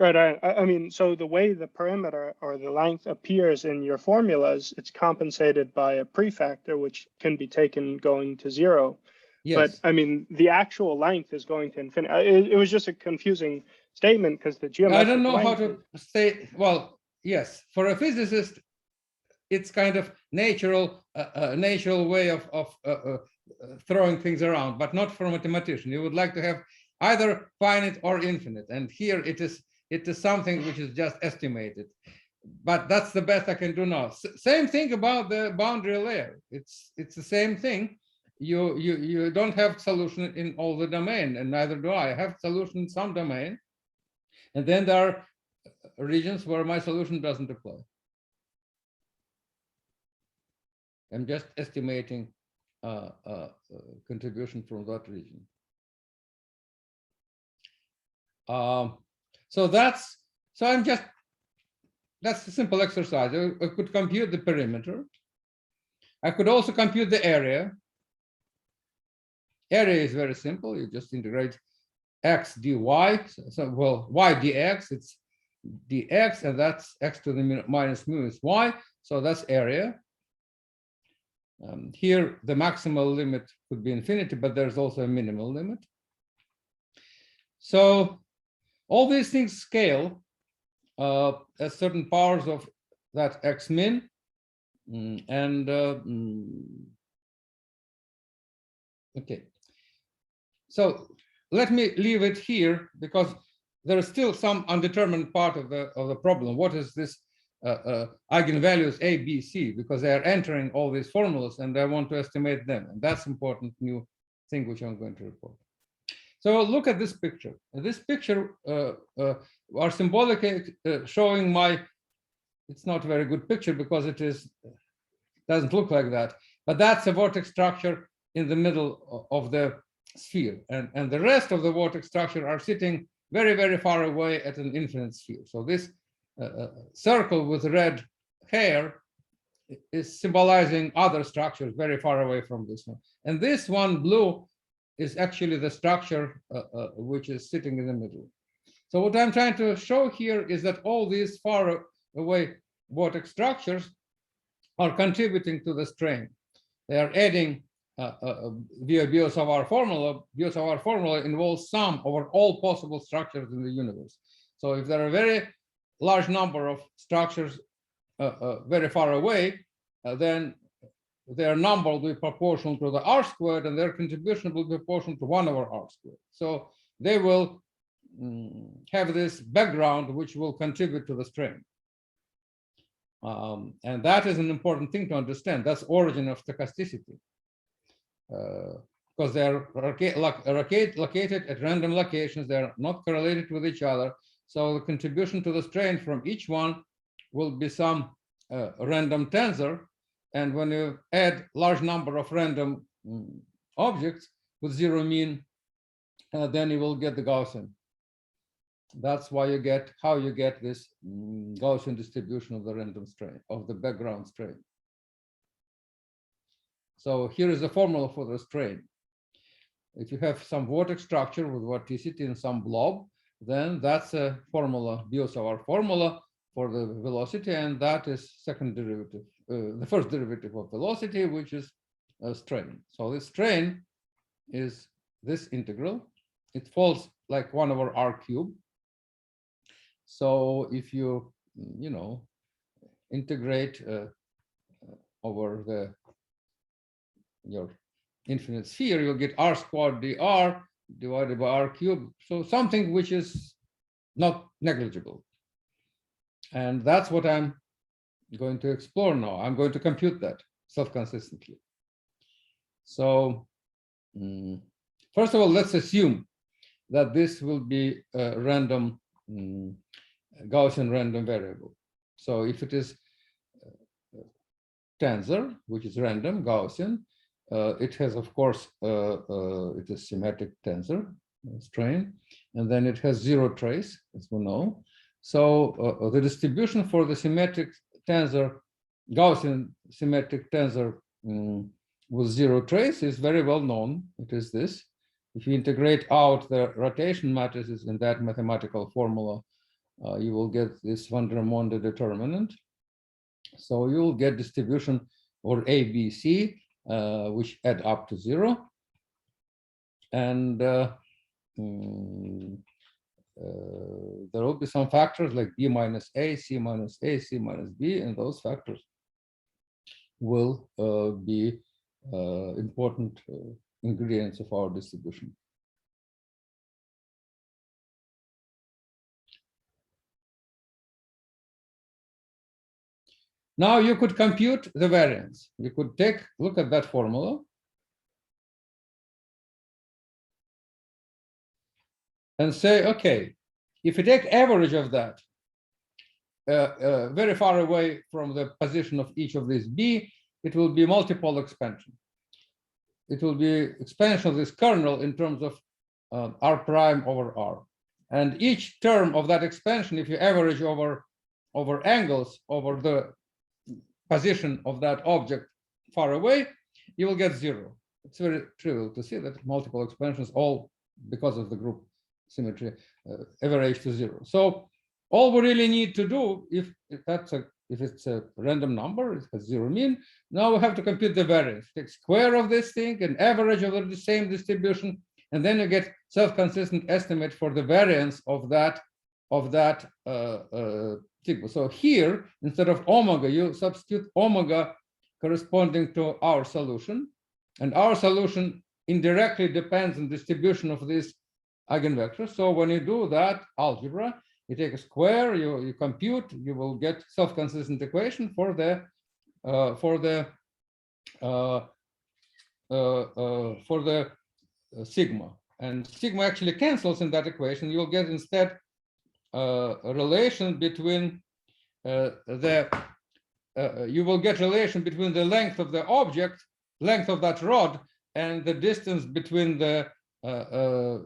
C: Right. I mean, so the way the perimeter or the length appears in your formulas, it's compensated by a prefactor, which can be taken going to 0.
A: Yes.
C: But I mean, the actual length is going to infinity. It was just a confusing statement because the geometric
A: I don't know how to say, well, yes, for a physicist, it's kind of natural way of throwing things around, but not for a mathematician. You would like to have either finite or infinite, and here it is something which is just estimated. But that's the best I can do now. Same thing about the boundary layer. It's the same thing. You don't have solution in all the domain, and neither do I. I have solution in some domain, and then there are regions where my solution doesn't apply. I'm just estimating contribution from that region. That's a simple exercise. I could compute the perimeter. I could also compute the area. Area is very simple. You just integrate x dy. So, well, y dx, it's dx, and that's x to the minus mu is y. So that's area. Here, the maximal limit could be infinity, but there's also a minimal limit. So all these things scale as certain powers of that x min. Okay. So let me leave it here because there is still some undetermined part of the problem. What is this eigenvalues A, B, C? Because they are entering all these formulas and I want to estimate them. And that's important new thing which I'm going to report. So look at this picture. This picture are symbolic showing my, it's not a very good picture because it doesn't look like that, but that's a vortex structure in the middle of the sphere. And the rest of the vortex structure are sitting very, very far away at an infinite sphere. So this circle with red hair is symbolizing other structures very far away from this one. And this one, blue, is actually the structure which is sitting in the middle. So what I'm trying to show here is that all these far away vortex structures are contributing to the strain. They are adding via Biot-Savart formula. Biot-Savart formula involves sum over all possible structures in the universe. So if there are a very large number of structures very far away, then their number will be proportional to the R squared, and their contribution will be proportional to 1 over R squared. So they will have this background which will contribute to the strain. And that is an important thing to understand. That's origin of stochasticity. Because they're located at random locations, they're not correlated with each other. So the contribution to the strain from each one will be some random tensor. And when you add large number of random objects with zero mean, then you will get the Gaussian. That's why you get how you get this Gaussian distribution of the random strain, of the background strain. So here is the formula for the strain. If you have some vortex structure with vorticity and some blob, then that's a formula, Biot-Savart formula for the velocity, and that is second derivative, the first derivative of velocity, which is a strain. So this strain is this integral. It falls like 1 over R cubed. So if you, integrate over your infinite sphere, you'll get R squared dr divided by R cubed. So something which is not negligible. And that's what I'm going to explore now. I'm going to compute that self-consistently. So first of all, let's assume that this will be a random Gaussian random variable. So if it is tensor, which is random Gaussian, it has, of course, it is symmetric tensor strain, and then it has zero trace, as we know. So the distribution for the symmetric tensor, Gaussian symmetric tensor with zero trace is very well known. It is this. If you integrate out the rotation matrices in that mathematical formula, you will get this van der Monde determinant. So you will get distribution or A, B, C, which add up to 0. And there will be some factors like B minus A, C minus A, C minus B, and those factors will be important ingredients of our distribution. Now you could compute the variance. You could look at that formula and say, okay, if you take average of that very far away from the position of each of these B, it will be multiple expansion. It will be expansion of this kernel in terms of R prime over R. And each term of that expansion, if you average over angles over the position of that object far away, you will get 0. It's very trivial to see that multiple expansions, all because of the group symmetry, average to 0. So all we really need to do, if it's a random number, it has 0 mean, now we have to compute the variance. Take square of this thing and average over the same distribution, and then you get self-consistent estimate for the variance of that sigma. So here, instead of omega, you substitute omega corresponding to our solution, and our solution indirectly depends on distribution of these eigenvectors. So when you do that algebra, you take a square, you compute, you will get self-consistent equation for the sigma, and sigma actually cancels in that equation. You'll get instead a relation between you will get relation between the length of the object, length of that rod, and the distance between the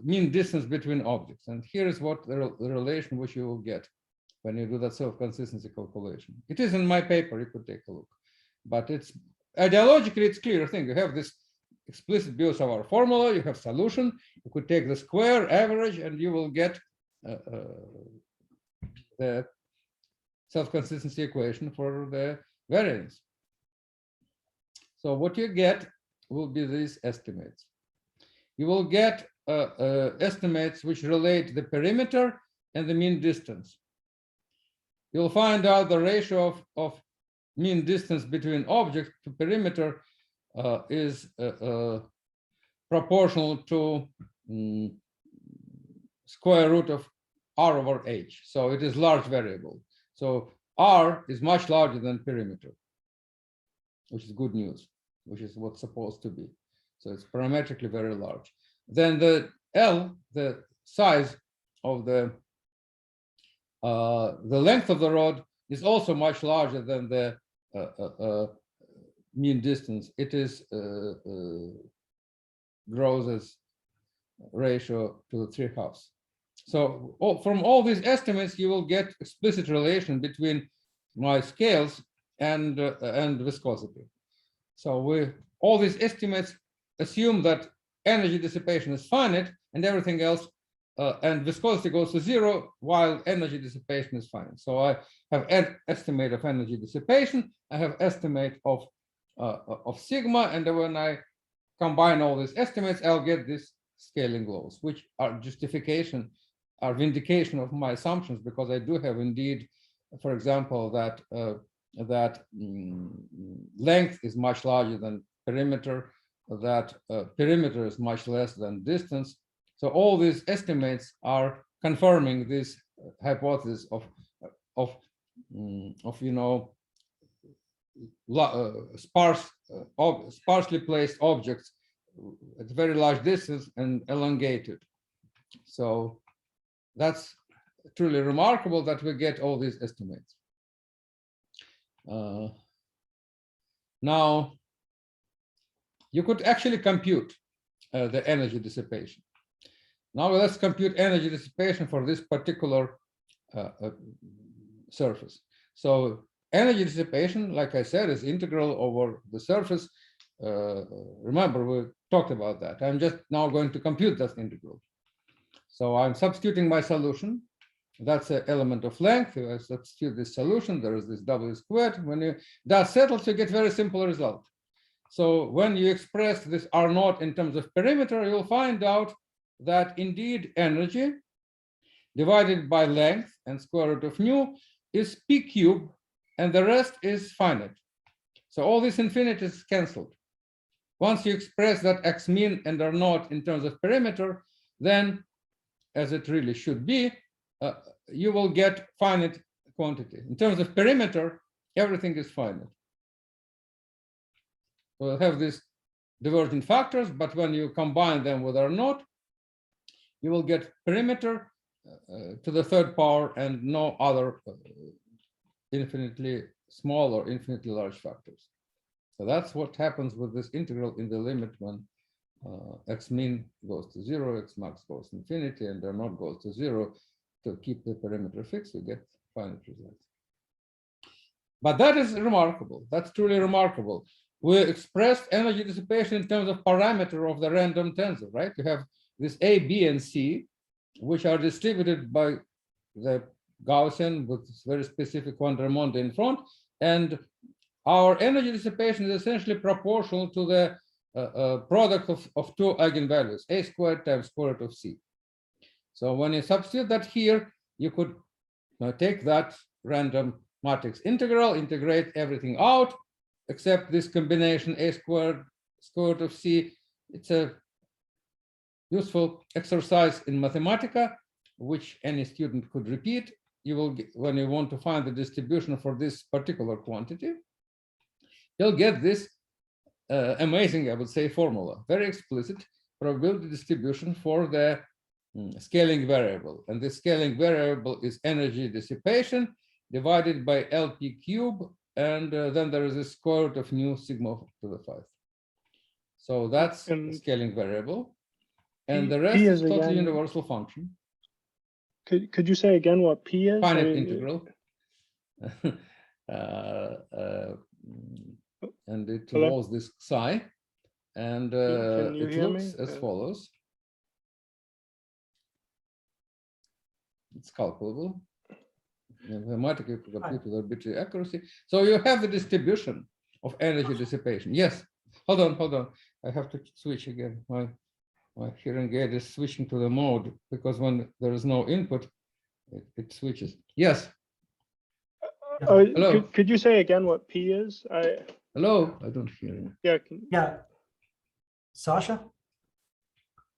A: mean distance between objects. And here is what the relation which you will get when you do that self-consistency calculation. It is in my paper, you could take a look. But it's ideologically, it's clear thing. You have this explicit use of our formula, you have solution, you could take the square average, and you will get the self-consistency equation for the variance. So what you get will be these estimates. You will get estimates which relate the perimeter and the mean distance. You'll find out the ratio of mean distance between objects to perimeter is proportional to square root of R over H. So it is large variable. So R is much larger than perimeter, which is good news, which is what's supposed to be. So it's parametrically very large. Then the L, the size of the length of the rod is also much larger than the mean distance. It is grows as ratio to the 3/2. So from all these estimates, you will get explicit relation between my scales and viscosity. So all these estimates assume that energy dissipation is finite and everything else, and viscosity goes to 0 while energy dissipation is finite. So I have an estimate of energy dissipation, I have estimate of sigma, and when I combine all these estimates, I'll get this scaling laws, which are justification, are vindication of my assumptions, because I do have indeed, for example, that length is much larger than perimeter, that perimeter is much less than distance. So all these estimates are confirming this hypothesis of sparsely placed objects at very large distance and elongated. So that's truly remarkable that we get all these estimates. Now, you could actually compute the energy dissipation. Now let's compute energy dissipation for this particular surface. So energy dissipation, like I said, is integral over the surface. Remember, we talked about that. I'm just now going to compute that integral. So I'm substituting my solution. That's an element of length. I substitute this solution. There is this W squared. When that settles, you get very simple result. So when you express this R0 in terms of perimeter, you'll find out that indeed energy divided by length and square root of nu is p cubed, and the rest is finite. So all this infinity is canceled. Once you express that x mean and r naught in terms of perimeter, then, as it really should be, you will get finite quantity. In terms of perimeter, everything is finite. So we'll have these divergent factors, but when you combine them with r naught, you will get perimeter to the third power and no other infinitely small or infinitely large factors. So that's what happens with this integral in the limit when x min goes to 0, x max goes to infinity, and r naught goes to 0. To keep the perimeter fixed, you get finite results. But that is remarkable. That's truly remarkable. We expressed energy dissipation in terms of parameter of the random tensor, right? You have this A, B, and C, which are distributed by the Gaussian with very specific quantum in front, and our energy dissipation is essentially proportional to the product of two eigenvalues, A squared times square root of C. So when you substitute that here, you could take that random matrix integral, integrate everything out, except this combination A squared square root of C. It's a useful exercise in Mathematica, which any student could repeat. You will get, when you want to find the distribution for this particular quantity, you'll get this amazing, I would say, formula, very explicit probability distribution for the scaling variable. And the scaling variable is energy dissipation divided by LP cube, and then there is a square root of nu sigma to the 5. So that's the scaling variable. And the rest is totally universal function.
C: Could you say again what P is?
A: Finite integral. And it involves this psi. And it looks as follows. It's calculable. Mathematically complete with arbitrary accuracy. So you have the distribution of energy dissipation. Yes. Hold on. I have to switch again. My hearing aid is switching to the mode because when there is no input, it switches. Yes.
C: Hello. Could you say again what P is?
A: Hello. I don't hear you.
C: Yeah.
B: Yeah. Sasha?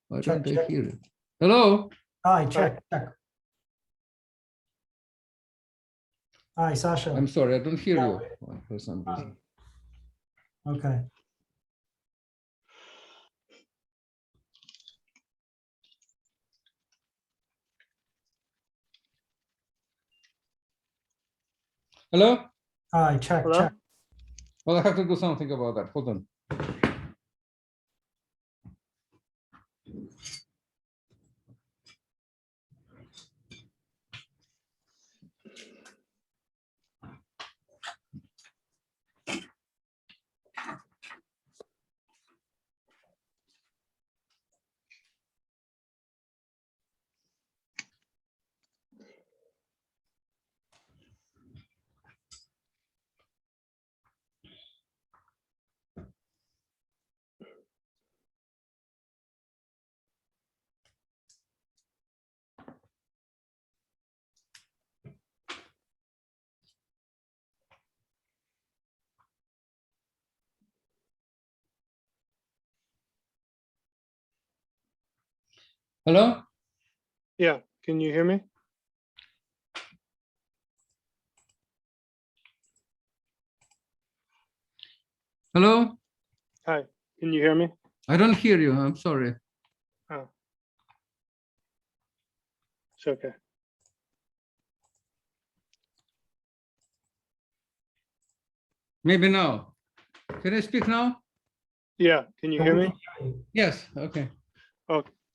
A: Why don't I hear it? Hello.
B: Hi, check. Hi, Sasha.
A: I'm sorry, I don't hear you for some reason.
B: Okay.
A: Hello?
B: Hi, check.
A: Well, I have to do something about that. Hold on. Hello?
C: Yeah, can you hear me?
A: Hello?
C: Hi, can you hear me?
A: I don't hear you. I'm sorry.
C: Oh. It's okay.
A: Maybe now. Can I speak now?
C: Yeah, can you hear me?
A: Yes, okay.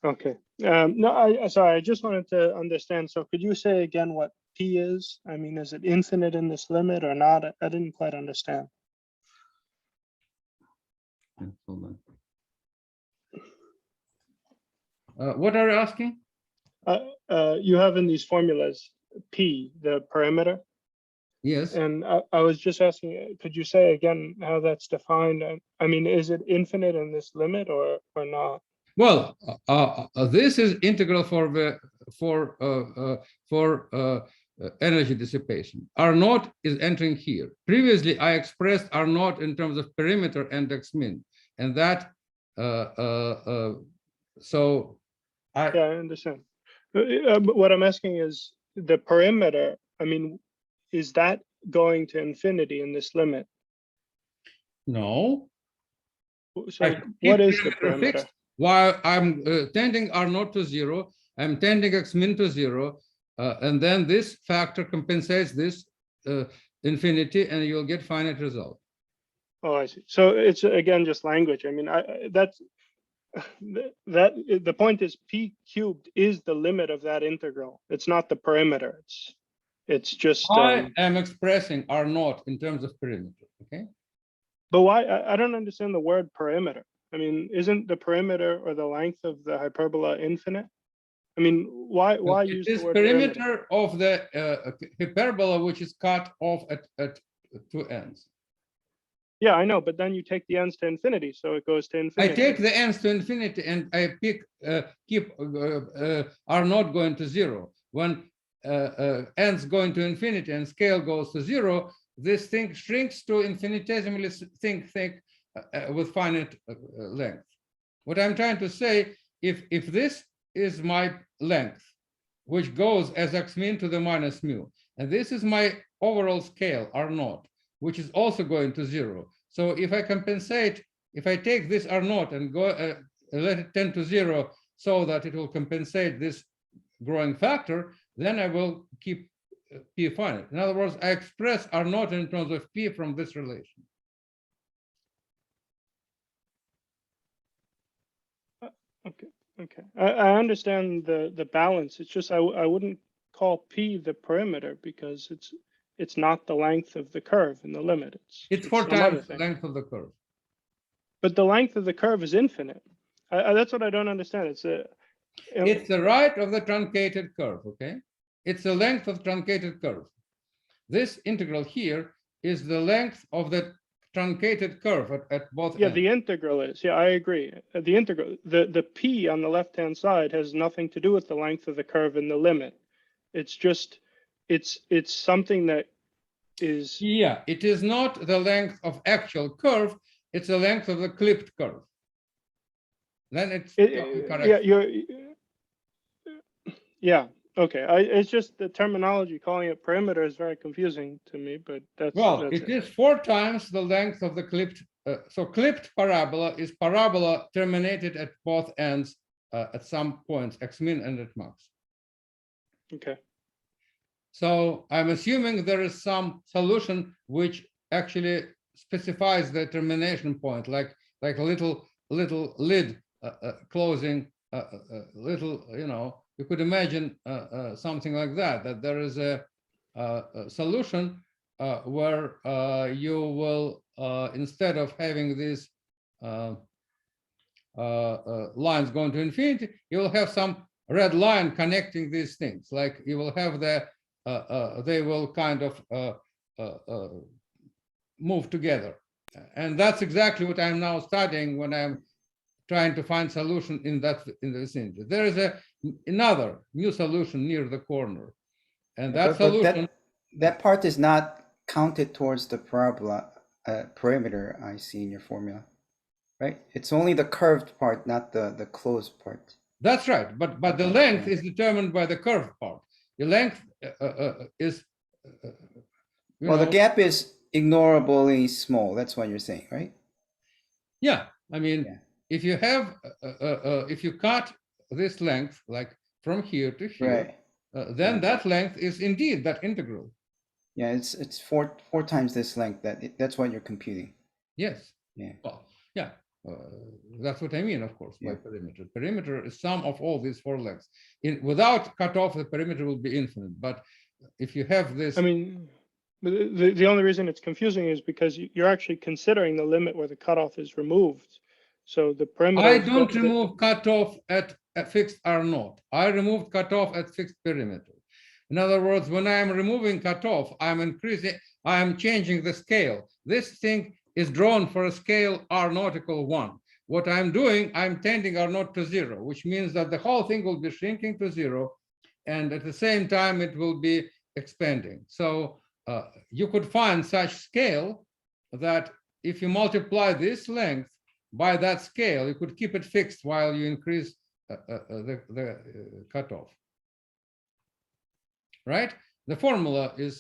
C: Okay. No, sorry, I just wanted to understand. So could you say again what P is? I mean, is it infinite in this limit or not? I didn't quite understand.
A: Hold on. What are you asking?
C: You have in these formulas P, the parameter.
A: Yes.
C: And I was just asking, could you say again how that's defined? I mean, is it infinite in this limit or not?
A: Well, this is integral for the energy dissipation. R naught is entering here. Previously, I expressed R naught in terms of perimeter and X min, and that so
C: Yeah, I understand. But what I'm asking is the perimeter. I mean, is that going to infinity in this limit?
A: no.
C: So
A: I
C: what
A: keep
C: is the perimeter?
A: fixed while I'm tending R naught to 0, I'm tending X min to 0, and then this factor compensates this infinity, and you'll get finite result.
C: Oh, I see. So it's again just language. I mean, that's the point is p cubed is the limit of that integral. It's not the perimeter. It's just.
A: I am expressing R naught in terms of perimeter. Okay.
C: But why? I don't understand the word perimeter. I mean, isn't the perimeter or the length of the hyperbola infinite? I mean, why use the word
A: perimeter of the hyperbola, which is cut off at two ends.
C: Yeah, I know, but then you take the ends to infinity, so it goes to infinity.
A: I take the ends to infinity, and I keep R naught going to 0. When ends going to infinity and scale goes to 0, this thing shrinks to infinitesimally thing with finite length. What I'm trying to say, if this is my length, which goes as X min to the minus mu, and this is my overall scale R naught, which is also going to 0. So if I compensate, if I take this R naught and go let it tend to 0 so that it will compensate this growing factor, then I will keep P finite. In other words, I express R naught in terms of P from this relation.
C: Okay. I understand the balance. It's just I wouldn't call P the perimeter because it's not the length of the curve in the limit.
A: It's 4 times the length of the curve.
C: But the length of the curve is infinite. That's what I don't understand. It's
A: the right of the truncated curve, okay? It's the length of truncated curve. This integral here is the length of the truncated curve at both ends.
C: The integral is. Yeah, I agree. The integral, the P on the left-hand side has nothing to do with the length of the curve in the limit. It's just, it's something that is.
A: Yeah, it is not the length of actual curve. It's the length of the clipped curve. Then it's correct.
C: Yeah. Okay. It's just the terminology calling it perimeter is very confusing to me, but that's.
A: Well, it is 4 times the length of the clipped. So clipped parabola is parabola terminated at both ends at some points, X min and at max.
C: Okay.
A: So I'm assuming there is some solution which actually specifies the termination point, like a little lid closing, little, you could imagine something like that there is a solution where you will, instead of having these lines going to infinity, you will have some red line connecting these things. Like you will have they will kind of move together. And that's exactly what I'm now studying when I'm trying to find solution in this integral. There is another new solution near the corner, and that solution.
D: That part is not counted towards the parabola perimeter I see in your formula, right? It's only the curved part, not the closed part.
A: That's right, but the length is determined by the curved part. The length is.
D: The gap is ignorably small. That's what you're saying, right?
A: Yeah, I mean, if you have, if you cut this length, like from here to here, then that length is indeed that integral.
D: Yeah, it's four times this length. That's what you're computing.
A: Yes.
D: Yeah.
A: Well, yeah. That's what I mean, of course, by perimeter. Perimeter is sum of all these 4 lengths. Without cutoff, the perimeter will be infinite. But if you have this,
C: I mean, the only reason it's confusing is because you're actually considering the limit where the cutoff is removed. So the perimeter.
A: I don't remove cutoff at fixed R naught. I removed cutoff at fixed perimeter. In other words, when I am removing cutoff, I am changing the scale. This thing is drawn for a scale R naught equal 1. What I'm doing, I'm tending R naught to 0, which means that the whole thing will be shrinking to 0. and at the same time it will be expanding. So you could find such scale that if you multiply this length by that scale, you could keep it fixed while you increase the cutoff. Right? The formula is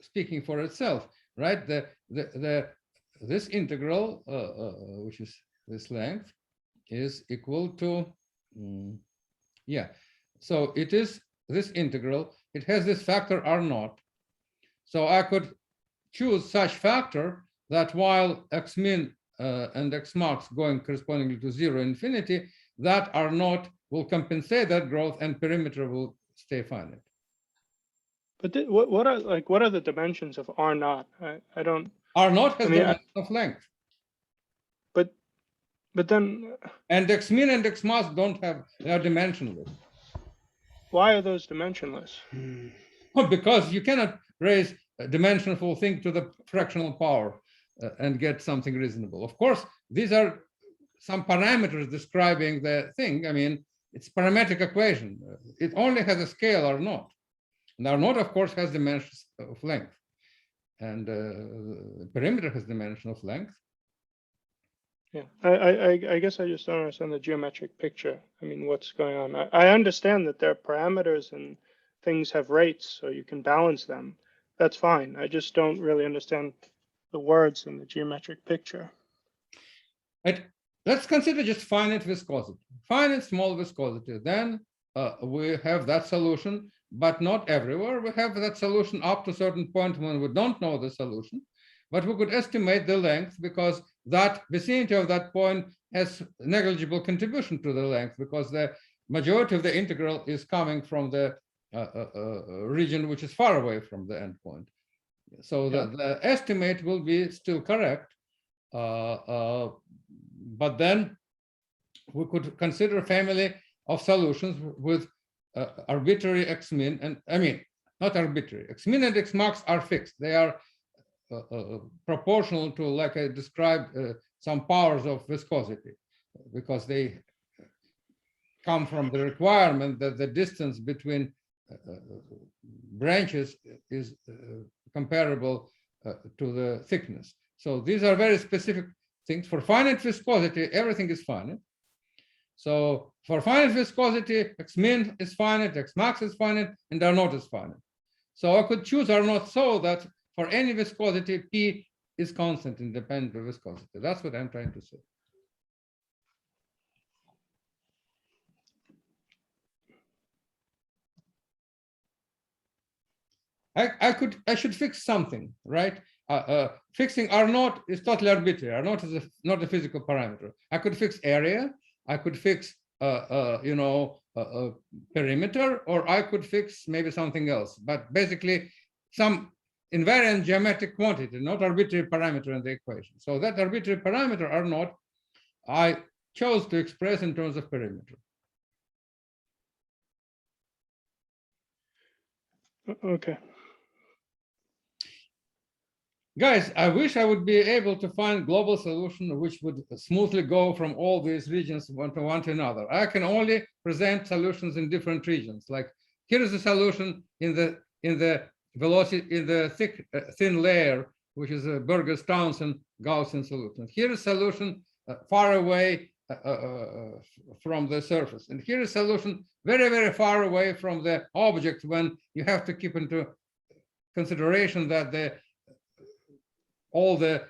A: speaking for itself, right? This integral, which is this length, is equal to, yeah. So it is this integral. It has this factor R naught. So I could choose such factor that while x min and x max going correspondingly to 0 infinity, that R naught will compensate that growth and perimeter will stay finite.
C: But what are the dimensions of R naught? I don't.
A: R naught has
C: I mean,
A: dimension of length.
C: But then
A: And x min and x max don't have, they are dimensionless.
C: why are those dimensionless?
A: Well, because you cannot raise a dimensionful thing to the fractional power and get something reasonable. Of course, these are some parameters describing the thing. I mean, it's a parametric equation. It only has a scale R naught. And R naught, of course, has dimensions of length. And perimeter has dimension of length.
C: Yeah, I guess I just don't understand the geometric picture. I mean, what's going on? I understand that there are parameters and things have rates, so you can balance them. That's fine. I just don't really understand the words in the geometric picture.
A: Let's consider just finite viscosity, finite small viscosity. Then we have that solution, but not everywhere. We have that solution up to a certain point when we don't know the solution, but we could estimate the length because that vicinity of that point has negligible contribution to the length because the majority of the integral is coming from the region which is far away from the endpoint. So the estimate will be still correct, but then we could consider a family of solutions with arbitrary x min, and I mean, not arbitrary, x min and x max are fixed. They are proportional to, like I described, some powers of viscosity, because they come from the requirement that the distance between branches is comparable to the thickness. So these are very specific things. For finite viscosity, everything is finite. So for finite viscosity, x min is finite, x max is finite, and R naught is finite. So I could choose R naught so that for any viscosity, P is constant independent of viscosity. That's what I'm trying to say. I should fix something, right? Fixing R naught is totally arbitrary. R naught is not a physical parameter. I could fix area. I could fix, perimeter, or I could fix maybe something else. But basically, some invariant geometric quantity, not arbitrary parameter in the equation. So that arbitrary parameter R naught, I chose to express in terms of perimeter.
C: Okay.
A: Guys, I wish I would be able to find global solution which would smoothly go from all these regions one to another. I can only present solutions in different regions. Like here is a solution in the velocity in the thin layer, which is a Burgers-Townsend Gaussian solution. Here is a solution far away from the surface, and here is a solution very, very far away from the object when you have to keep into consideration that all the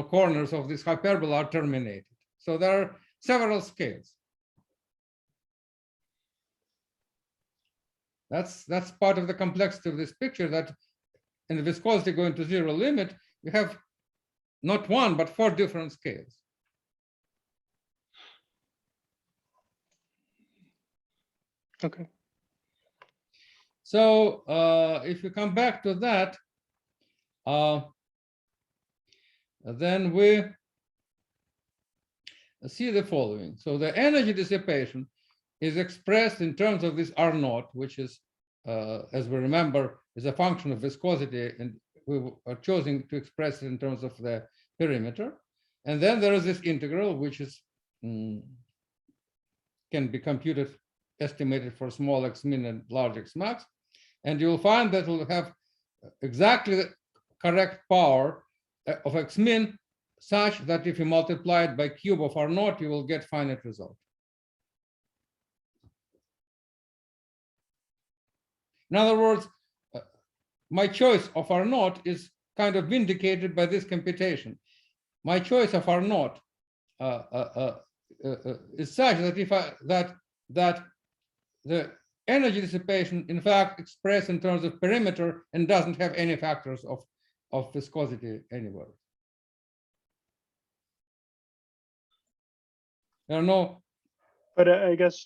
A: corners of this hyperbola are terminated. So there are several scales. That's part of the complexity of this picture, that in the viscosity going to zero limit, you have not one, but 4 different scales.
C: Okay.
A: So if you come back to that, then we see the following. So the energy dissipation is expressed in terms of this R naught, which is, as we remember, is a function of viscosity, and we are choosing to express it in terms of the perimeter. And then there is this integral, which is can be computed estimated for small x min and large x max, and you'll find that we'll have exactly the correct power of x min such that if you multiply it by cube of R naught, you will get finite result. In other words, my choice of R naught is kind of vindicated by this computation. My choice of R naught is such that if that the energy dissipation, in fact, expressed in terms of perimeter and doesn't have any factors of viscosity anywhere. There are no.
C: But I guess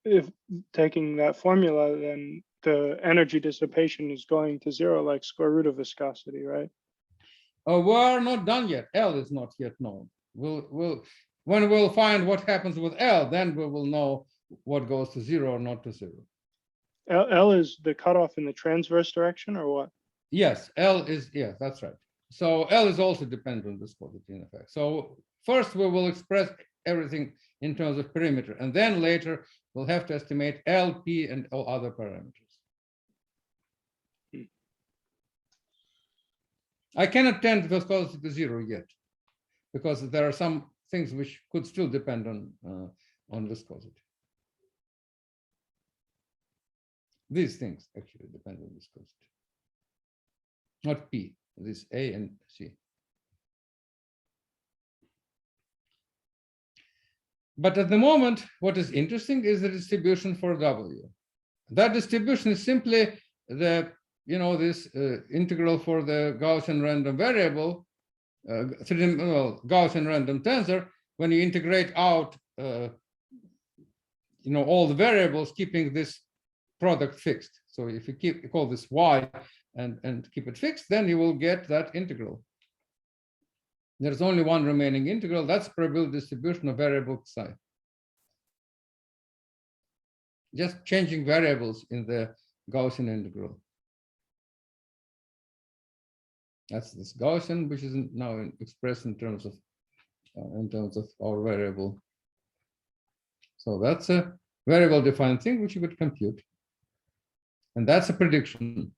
C: if taking that formula, then the energy dissipation is going to zero, like square root of viscosity, right?
A: We're not done yet. L is not yet known. When we'll find what happens with L, then we will know what goes to zero or not to zero.
C: L is the cutoff in the transverse direction, or what?
A: Yes, L is, yeah, that's right. So L is also dependent on viscosity in effect. So first we will express everything in terms of perimeter, and then later we'll have to estimate L, P, and all other parameters. I cannot tend viscosity to zero yet, because there are some things which could still depend on viscosity. These things actually depend on viscosity, not P, this A and C. But at the moment, what is interesting is the distribution for W. That distribution is simply the, this integral for the Gaussian random variable, Gaussian random tensor, when you integrate out, all the variables, keeping this product fixed. So if you call this Y and keep it fixed, then you will get that integral. There's only one remaining integral. That's probability distribution of variable psi. Just changing variables in the Gaussian integral. That's this Gaussian, which is now expressed in terms of our variable. So that's a variable defined thing which you could compute, and that's a prediction.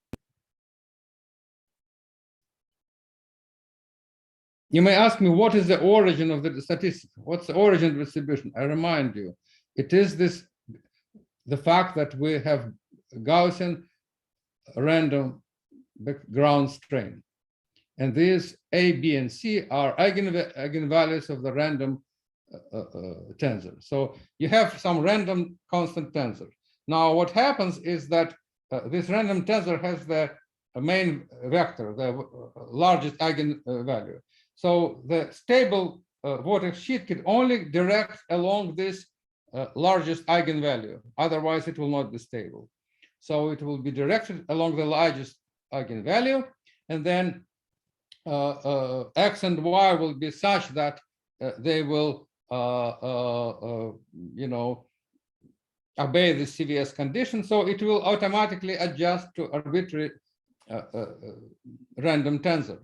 A: You may ask me, what is the origin of the statistic? What's the origin of the distribution? I remind you, it is the fact that we have Gaussian random ground strain. And these A, B, and C are eigenvalues of the random tensor. So you have some random constant tensor. Now what happens is that this random tensor has the main vector, the largest eigenvalue. So the stable vortex sheet can only direct along this largest eigenvalue. Otherwise, it will not be stable. So it will be directed along the largest eigenvalue, and then X and Y will be such that they will, obey the CVS condition. So it will automatically adjust to arbitrary random tensor.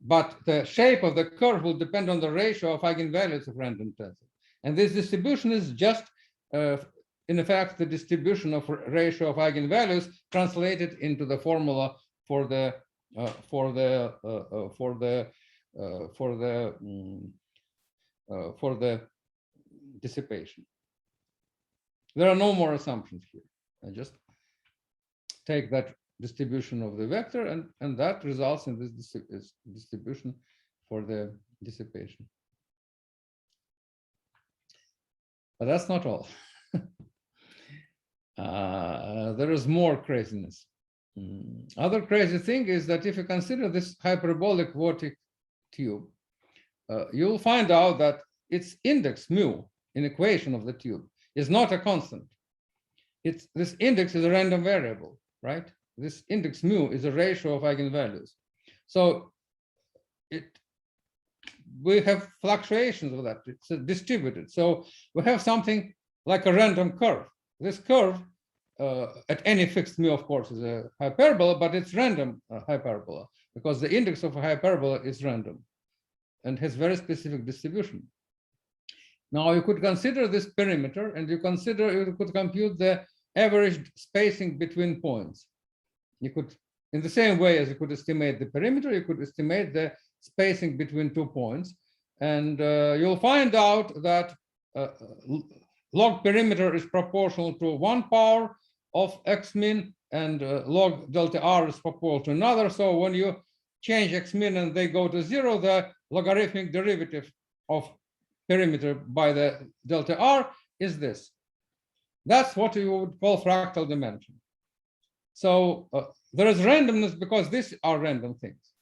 A: But the shape of the curve will depend on the ratio of eigenvalues of random tensor. And this distribution is just, in effect, the distribution of ratio of eigenvalues translated into the formula for the dissipation. There are no more assumptions here. I just take that distribution of the vector, and that results in this distribution for the dissipation. But that's not all. There is more craziness. Other crazy thing is that if you consider this hyperbolic vortex tube, you'll find out that its index mu in equation of the tube is not a constant. This index is a random variable, right? This index mu is a ratio of eigenvalues. So we have fluctuations of that. It's distributed. So we have something like a random curve. This curve at any fixed mu, of course, is a hyperbola, but it's random hyperbola because the index of a hyperbola is random and has very specific distribution. Now you could consider this perimeter, and you could compute the average spacing between points. You could, in the same way as you could estimate the perimeter, you could estimate the spacing between 2 points, and you'll find out that log perimeter is proportional to 1 power of x min, and log delta r is proportional to another. So when you change x min and they go to 0, the logarithmic derivative of perimeter by the delta r is this. That's what you would call fractal dimension. So there is randomness because these are random things.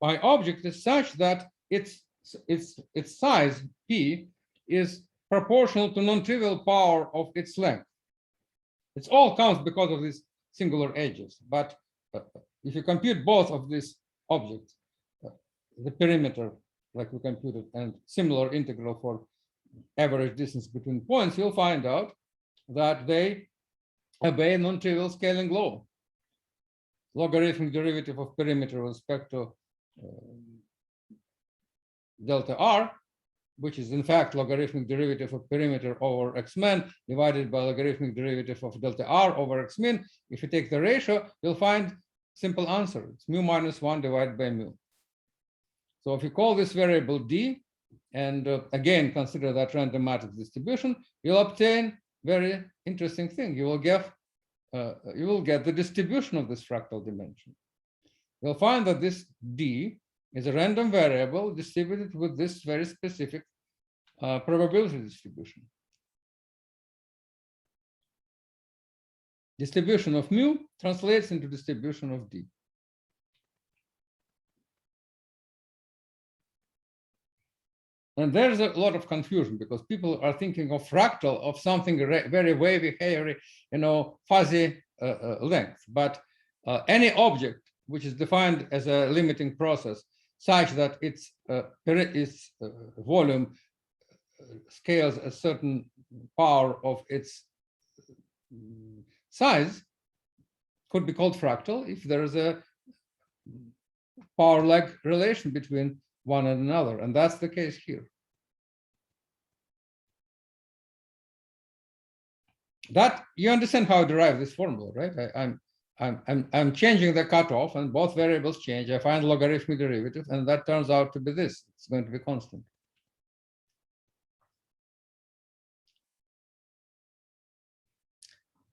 A: My object is such that its size p is proportional to non-trivial power of its length. It all counts because of these singular edges. But if you compute both of these objects, the perimeter, like we computed, and similar integral for average distance between points, you'll find out that they obey non-trivial scaling law. Logarithmic derivative of perimeter with respect to delta r, which is in fact logarithmic derivative of perimeter over x min divided by logarithmic derivative of delta r over x min. If you take the ratio, you'll find simple answer. It's mu minus 1 divided by mu. So if you call this variable d, and again consider that random matrix distribution, you'll obtain very interesting thing. You will get the distribution of this fractal dimension. You'll find that this d is a random variable distributed with this very specific probability distribution. Distribution of mu translates into distribution of d. And there's a lot of confusion because people are thinking of fractal of something very wavy, hairy, fuzzy length. But any object which is defined as a limiting process such that its volume scales a certain power of its size could be called fractal if there is a power-like relation between one and another, and that's the case here. That you understand how I derive this formula, right? I'm changing the cutoff, and both variables change. I find logarithmic derivative, and that turns out to be this. It's going to be constant.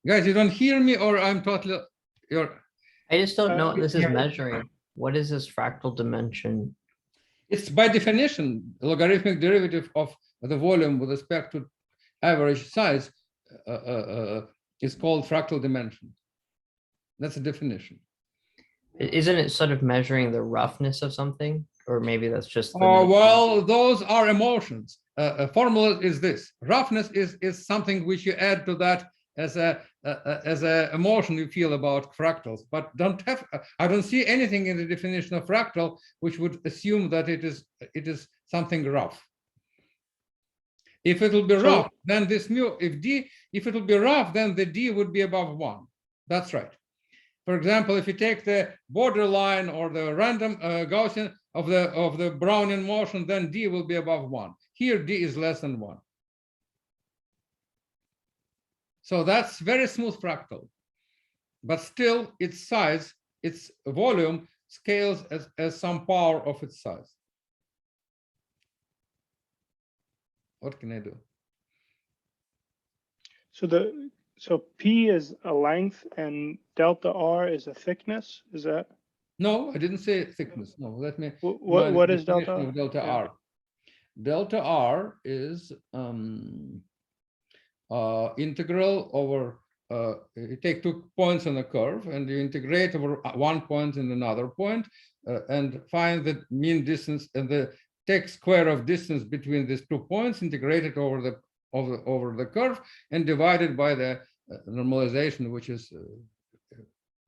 A: Guys, you don't hear me, or I'm totally.
E: I just don't know what this is measuring. What is this fractal dimension?
A: It's by definition logarithmic derivative of the volume with respect to average size is called fractal dimension. That's a definition.
E: Isn't it sort of measuring the roughness of something? Or maybe that's just the
A: well, those are emotions. A formula is this. Roughness is something which you add to that as a emotion you feel about fractals, but I don't see anything in the definition of fractal which would assume that it is something rough. If it will be rough, then this mu, if it will be rough, then the d would be above 1. That's right. For example, if you take the borderline or the random Gaussian of the Brownian motion, then d will be above 1. Here, d is less than 1. So that's very smooth fractal, but still its size, its volume scales as some power of its size. What can I do?
C: So P is a length and delta R is a thickness. Is that?
A: No, I didn't say thickness. No, let me.
C: What is delta?
A: Of delta R. Delta R is integral over. You take 2 points on a curve and you integrate over 1 point and another point, and find the mean distance and the take square of distance between these 2 points, integrated over the curve, and divided by the normalization, which is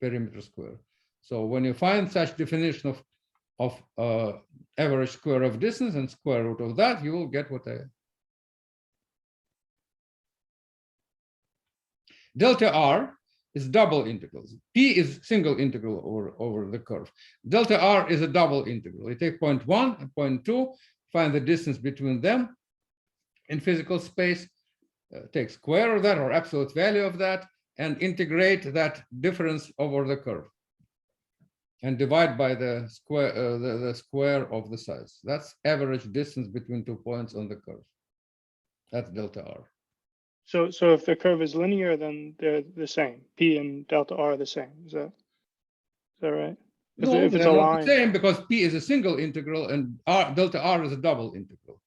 A: perimeter square. So when you find such definition of average square of distance and square root of that, you will get what I. Delta R is double integrals. P is single integral over the curve. Delta R is a double integral. You take 0.1 and 0.2, find the distance between them in physical space, take square of that or absolute value of that, and integrate that difference over the curve and divide by the square, the square of the size. That's average distance between 2 points on the curve. That's delta R.
C: So if the curve is linear, then they're the same. P and delta R are the same. Is that right?
A: No,
C: If it's
A: they're
C: a
A: not
C: line.
A: the same because P is a single integral and delta R is a double integral.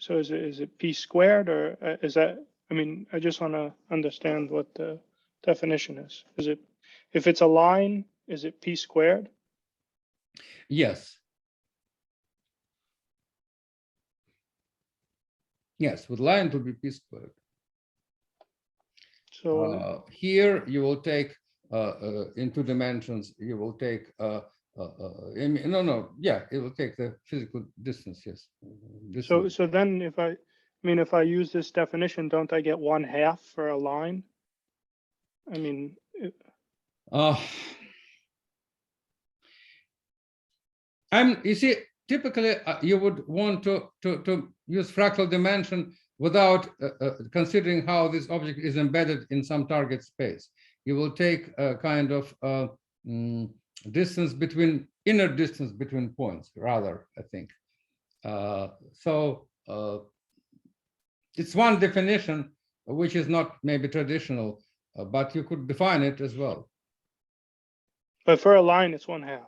C: So is it P squared, or is that, I mean, I just want to understand what the definition is. Is it, if it's a line, is it P squared?
A: Yes. Yes, with line it will be P squared.
C: So
A: Here you will take in 2 dimensions, you will take yeah, it will take the physical distance, yes.
C: so then if I use this definition, don't I get 1/2 for a line? I mean,
A: you see, typically you would want to use fractal dimension without considering how this object is embedded in some target space. You will take a kind of distance between, inner distance between points, rather, I think. It's one definition, which is not maybe traditional, but you could define it as well.
C: but for a line, it's 1/2.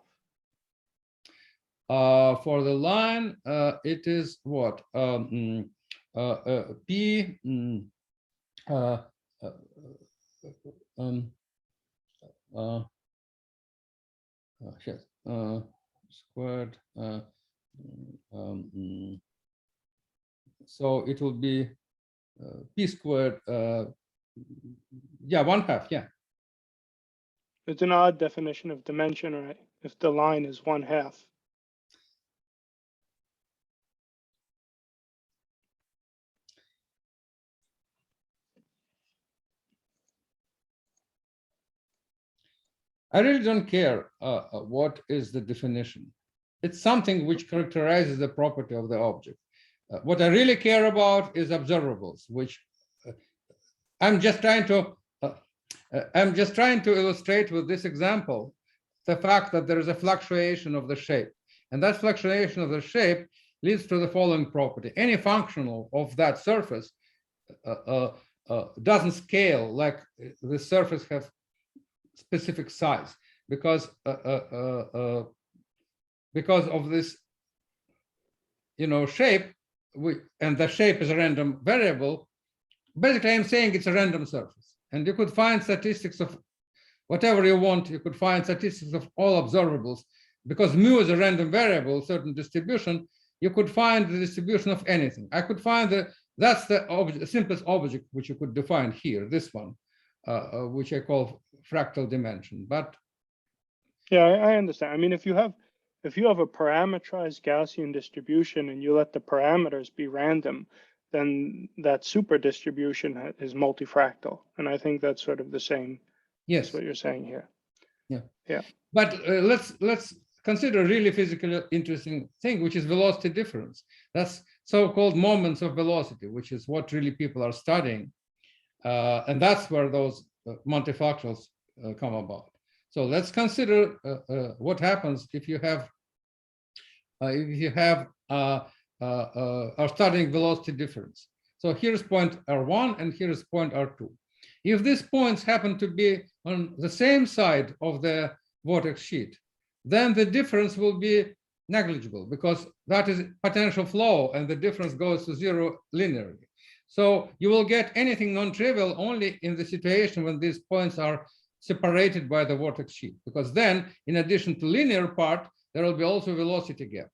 A: For the line, it is what? P squared. So it will be P squared. Yeah, 1/2. Yeah.
C: It's an odd definition of dimension, right? If the line is 1/2.
A: I really don't care what is the definition. It's something which characterizes the property of the object. What I really care about is observables, which I'm just trying to illustrate with this example the fact that there is a fluctuation of the shape, and that fluctuation of the shape leads to the following property: any functional of that surface doesn't scale like the surface has specific size, because of this, shape, and the shape is a random variable. Basically, I'm saying it's a random surface, and you could find statistics of whatever you want. You could find statistics of all observables, because mu is a random variable, certain distribution. You could find the distribution of anything. I could find that's the simplest object which you could define here, this one, which I call fractal dimension. But
C: yeah, I understand. I mean, if you have a parameterized Gaussian distribution and you let the parameters be random, then that super distribution is multifractal. And I think that's sort of the same.
A: yes,
C: That's what you're saying here.
A: yeah. But let's consider a really physically interesting thing, which is velocity difference. That's so-called moments of velocity, which is what really people are studying. And that's where those multifractals come about. So let's consider what happens if you have are studying velocity difference. So here's point R1 and here's point R2. If these points happen to be on the same side of the vortex sheet, then the difference will be negligible, because that is potential flow and the difference goes to 0 linearly. So you will get anything non-trivial only in the situation when these points are separated by the vortex sheet, because then, in addition to linear part, there will be also velocity gap.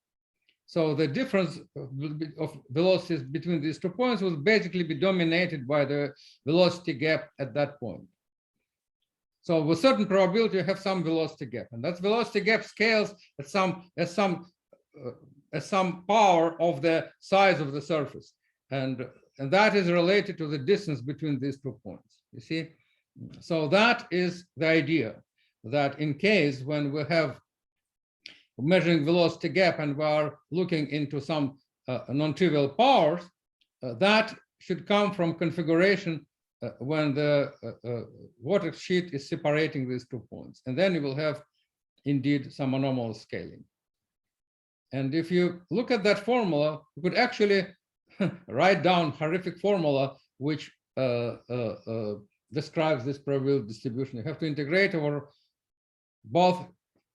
A: So the difference of velocities between these 2 points will basically be dominated by the velocity gap at that point. So with certain probability, you have some velocity gap, and that velocity gap scales at some power of the size of the surface. And and that is related to the distance between these 2 points. You see, so that is the idea, that in case when we have measuring velocity gap and we are looking into some non-trivial powers, that should come from configuration when the vortex sheet is separating these 2 points, and then you will have indeed some anomalous scaling. And if you look at that formula, you could actually write down horrific formula which describes this probability distribution. You have to integrate over both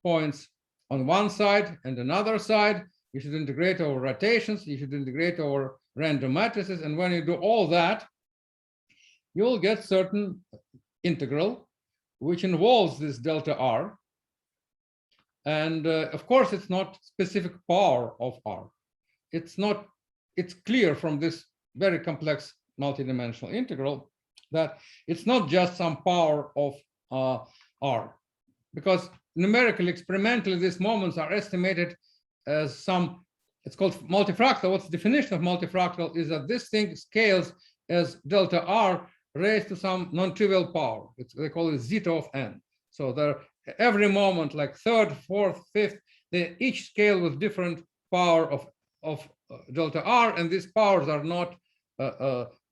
A: points on one side and another side. You should integrate over rotations. You should integrate over random matrices. And when you do all that, you will get certain integral, which involves this delta R. And of course, it's not specific power of R. It's clear from this very complex multidimensional integral that it's not just some power of R, because numerically, experimentally, these moments are estimated as some, it's called multifractal. What's the definition of multifractal is that this thing scales as delta R raised to some non-trivial power. They call it zeta of n. So there, every moment, like third, fourth, fifth, they each scale with different power of delta R, and these powers are not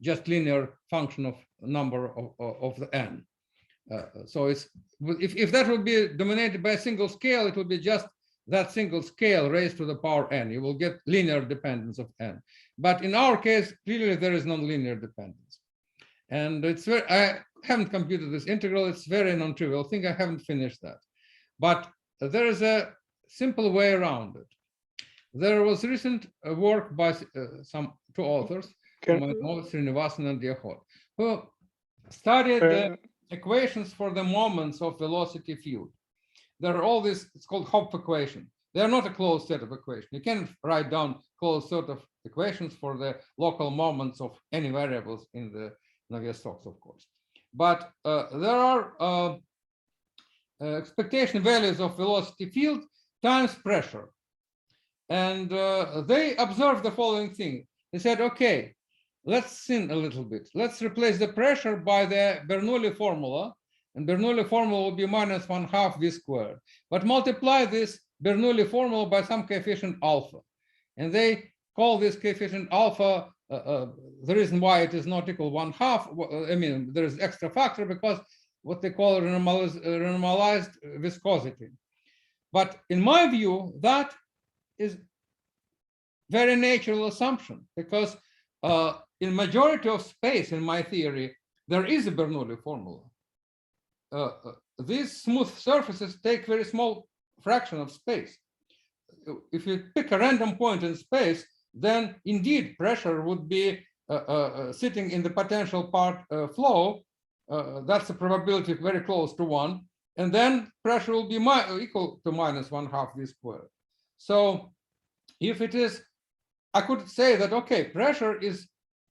A: just linear function of number of the n. So it's, if that would be dominated by a single scale, it would be just that single scale raised to the power n. You will get linear dependence of n. But in our case, clearly there is non-linear dependence. And it's very, I haven't computed this integral. It's very non-trivial thing. I haven't finished that. But there is a simple way around it. There was recent work by some 2 authors, Srinivasan and Diahot, who studied the equations for the moments of velocity field. There are all these, it's called Hopf equation. They are not a closed set of equations. You can write down closed set of equations for the local moments of any variables in the Navier-Stokes, of course. But there are expectation values of velocity field times pressure. And they observed the following thing. They said, okay, let's sin a little bit. Let's replace the pressure by the Bernoulli formula. And Bernoulli formula will be minus 1/2 v squared. But multiply this Bernoulli formula by some coefficient alpha. And they call this coefficient alpha, the reason why it is not equal 1/2, I mean, there is extra factor because what they call normalized viscosity. But in my view, that is very natural assumption, because in majority of space, in my theory, there is a Bernoulli formula. These smooth surfaces take very small fraction of space. If you pick a random point in space, then indeed pressure would be sitting in the potential part flow. That's a probability very close to 1. And then pressure will be equal to minus 1/2 v squared. So if it is, I could say that, okay, pressure is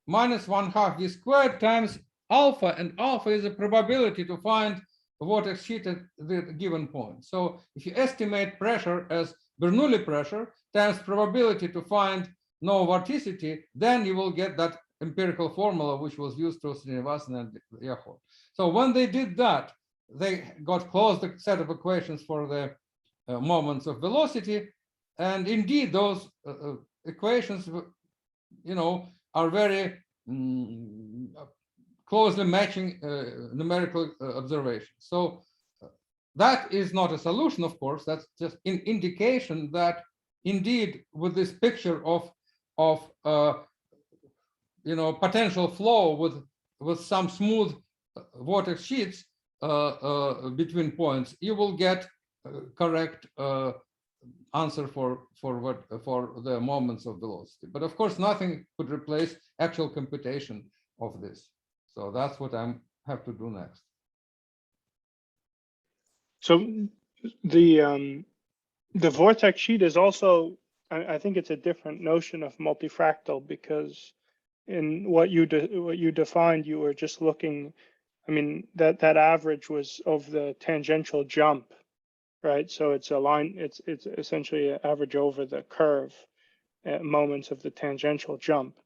A: minus 1/2 v squared times alpha, and alpha is a probability to find a vortex sheet at the given point. So if you estimate pressure as Bernoulli pressure times probability to find no vorticity, then you will get that empirical formula which was used to Srinivasan and Diahot. So when they did that, they got closed set of equations for the moments of velocity, and indeed those equations, you know, are very closely matching numerical observations. So that is not a solution, of course. That's just an indication that indeed with this picture of you know, potential flow with some smooth vortex sheets between points, you will get correct answer for the moments of velocity. But of course, nothing could replace actual computation of this. So that's what I have to do next.
C: So the vortex sheet is also, I think it's a different notion of multifractal, because in what you defined, you were just looking, I mean, that average was of the tangential jump, right? So it's a line, it's essentially an average over the curve at moments of the tangential jump.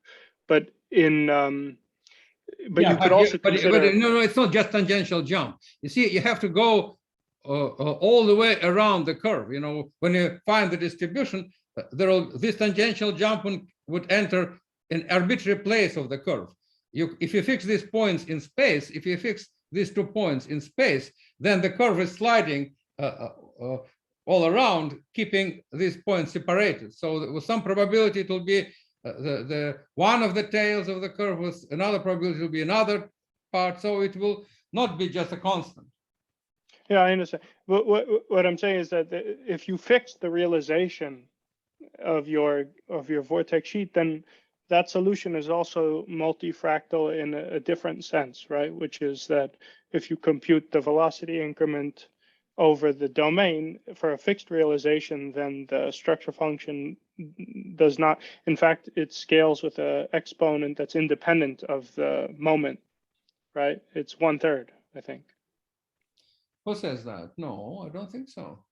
C: But but
A: Yeah,
C: you could also
A: but
C: consider.
A: no, it's not just tangential jump. You see, you have to go all the way around the curve. You know, when you find the distribution, this tangential jump would enter an arbitrary place of the curve. If you fix these points in space, if you fix these 2 points in space, then the curve is sliding all around, keeping these points separated. So with some probability, it will be the one of the tails of the curve, with another probability will be another part. So it will not be just a constant.
C: Yeah, I understand. But what I'm saying is that if you fix the realization of your vortex sheet, then that solution is also multifractal in a different sense, right? Which is that if you compute the velocity increment over the domain for a fixed realization, then the structure function does not, in fact, it scales with an exponent that's independent of the moment, right? It's 1/3, I think.
A: Who says that? No, I don't think so.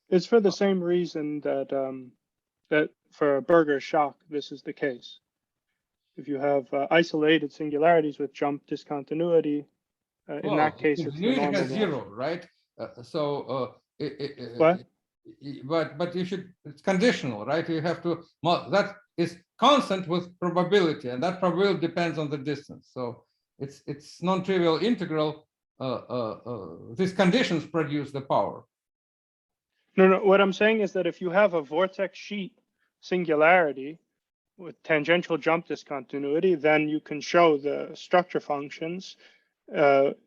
C: It's for the same reason that that for a Berger shock, this is the case. If you have isolated singularities with jump discontinuity, in that case, it's the
A: Continuity
C: normal
A: has zero, right?
C: What?
A: But you should, it's conditional, right? You have to, that is constant with probability, and that probability depends on the distance. So it's non-trivial integral. These conditions produce the power.
C: No, what I'm saying is that if you have a vortex sheet singularity with tangential jump discontinuity, then you can show the structure functions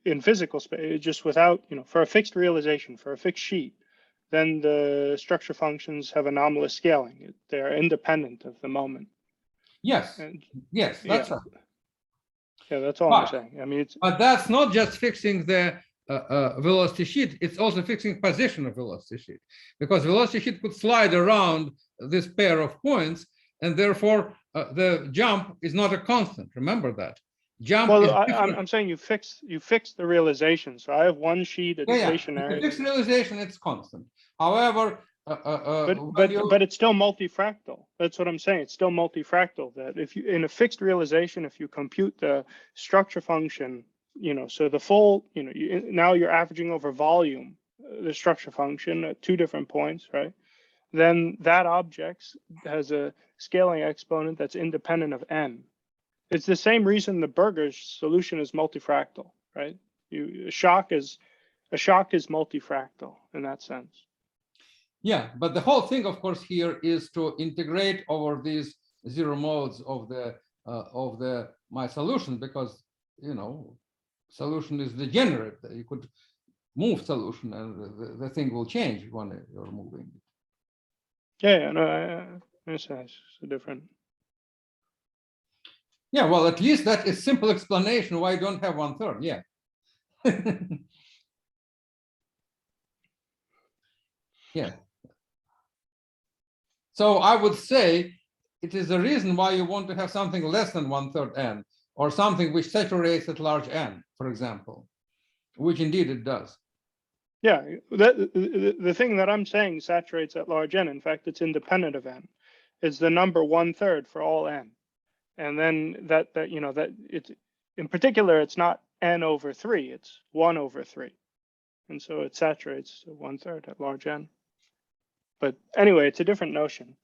C: in physical space, just without, for a fixed realization, for a fixed sheet, then the structure functions have anomalous scaling. They're independent of the moment.
A: Yes, yes, that's
C: yeah.
A: right.
C: Yeah, that's all I'm saying. I mean,
A: but that's not just fixing the velocity sheet, it's also fixing position of velocity sheet, because velocity sheet could slide around this pair of points, and therefore the jump is not a constant. Remember that. Jump
C: well,
A: is
C: I'm saying you fix the realization. So I have one sheet, it's stationary.
A: Fixed realization, it's constant. However,
C: but it's still multifractal. That's what I'm saying. It's still multifractal. That if you, in a fixed realization, if you compute the structure function, so the full, now you're averaging over volume, the structure function at 2 different points, right? Then that object has a scaling exponent that's independent of n. It's the same reason the Berger's solution is multifractal, right? A shock is multifractal in that sense.
A: Yeah, but the whole thing, of course, here is to integrate over these 0 modes of my solution, because solution is degenerate. You could move solution, and the thing will change when you're moving it.
C: Yeah, no, it's different.
A: Yeah, well, at least that is simple explanation why you don't have 1/3. Yeah. Yeah. So I would say it is the reason why you want to have something less than 1/3 n, or something which saturates at large n, for example, which indeed it does.
C: Yeah, the thing that I'm saying saturates at large n. In fact, it's independent of n. It's the number 1/3 for all n, and then that it's, in particular, it's not n/3. It's 1/3, and so it saturates 1/3 at large n. But anyway, it's a different notion.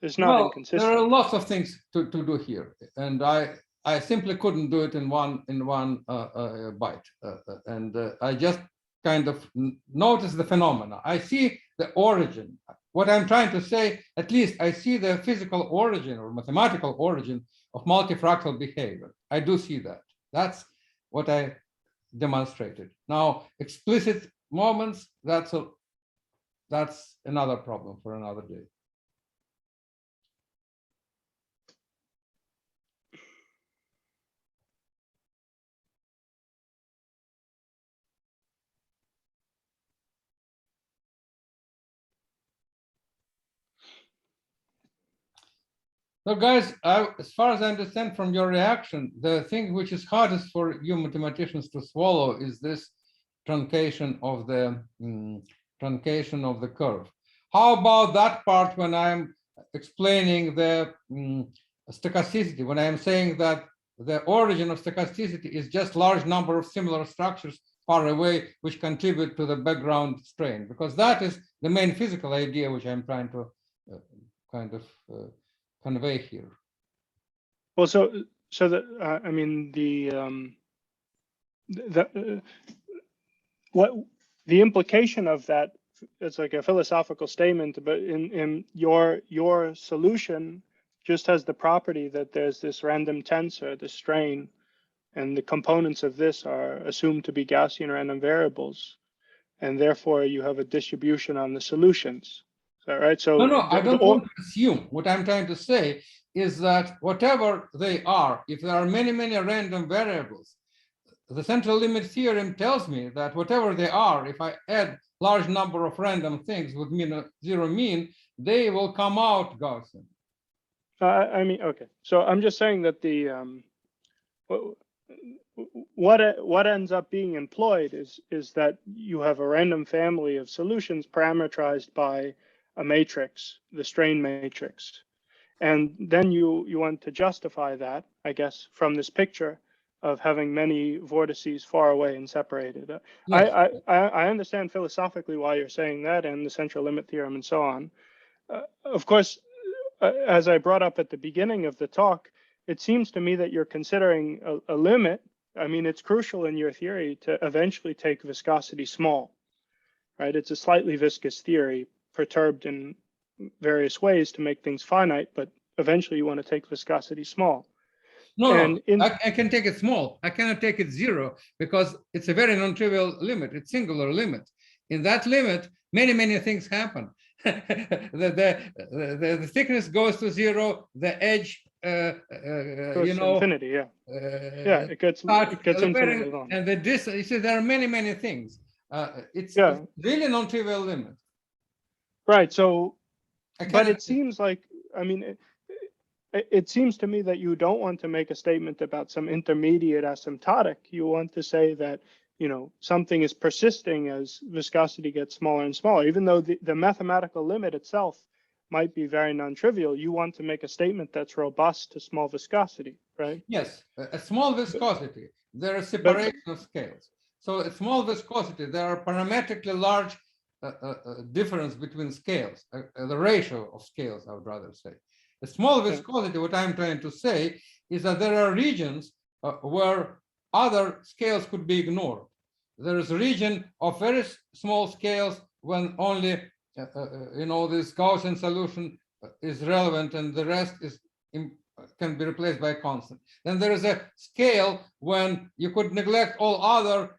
C: It's not inconsistent.
A: There are lots of things to do here, and I simply couldn't do it in one bite, and I just kind of notice the phenomena. I see the origin. What I'm trying to say, at least I see the physical origin or mathematical origin of multifractal behavior. I do see that. That's what I demonstrated. Now, explicit moments, that's another problem for another day. So guys, as far as I understand from your reaction, the thing which is hardest for you mathematicians to swallow is this truncation of the curve. How about that part when I'm explaining the stochasticity when I am saying that the origin of stochasticity is just large number of similar structures far away which contribute to the background strain, because that is the main physical idea which I'm trying to kind of convey here.
C: Well, so I mean what the implication of that, it's like a philosophical statement, but in your solution just has the property that there's this random tensor, the strain, and the components of this are assumed to be Gaussian random variables, and therefore you have a distribution on the solutions. Is that right? So
A: No, I don't want to assume. What I'm trying to say is that whatever they are, if there are many random variables, the central limit theorem tells me that whatever they are, if I add large number of random things with zero mean, they will come out Gaussian.
C: I mean, okay. So I'm just saying that the what ends up being employed is that you have a random family of solutions parameterized by a matrix, the strain matrix, and then you want to justify that, I guess, from this picture of having many vortices far away and separated.
A: Yes.
C: I understand philosophically why you're saying that, and the central limit theorem and so on. Of course, as I brought up at the beginning of the talk, it seems to me that you're considering a limit. I mean, it's crucial in your theory to eventually take viscosity small, right? It's a slightly viscous theory perturbed in various ways to make things finite, but eventually you want to take viscosity small.
A: No, I can take it small. I cannot take it zero because it's a very non-trivial limit. It's singular limit. In that limit, many things happen. the thickness goes to zero. The edge,
C: goes to infinity. Yeah, it gets infinitely long.
A: And the distance. You see, there are many things. It's really non-trivial limit.
C: Right. So, but it seems like, I mean, it seems to me that you don't want to make a statement about some intermediate asymptotic. You want to say that, you know, something is persisting as viscosity gets smaller and smaller, even though the mathematical limit itself might be very non-trivial. You want to make a statement that's robust to small viscosity, right?
A: Yes, a small viscosity, there is separation of scales. So a small viscosity, there are parametrically large difference between scales, the ratio of scales, I would rather say. A small viscosity, what I'm trying to say is that there are regions where other scales could be ignored. There is a region of very small scales when only, you know, this Gaussian solution is relevant and the rest is can be replaced by a constant. Then there is a scale when you could neglect all other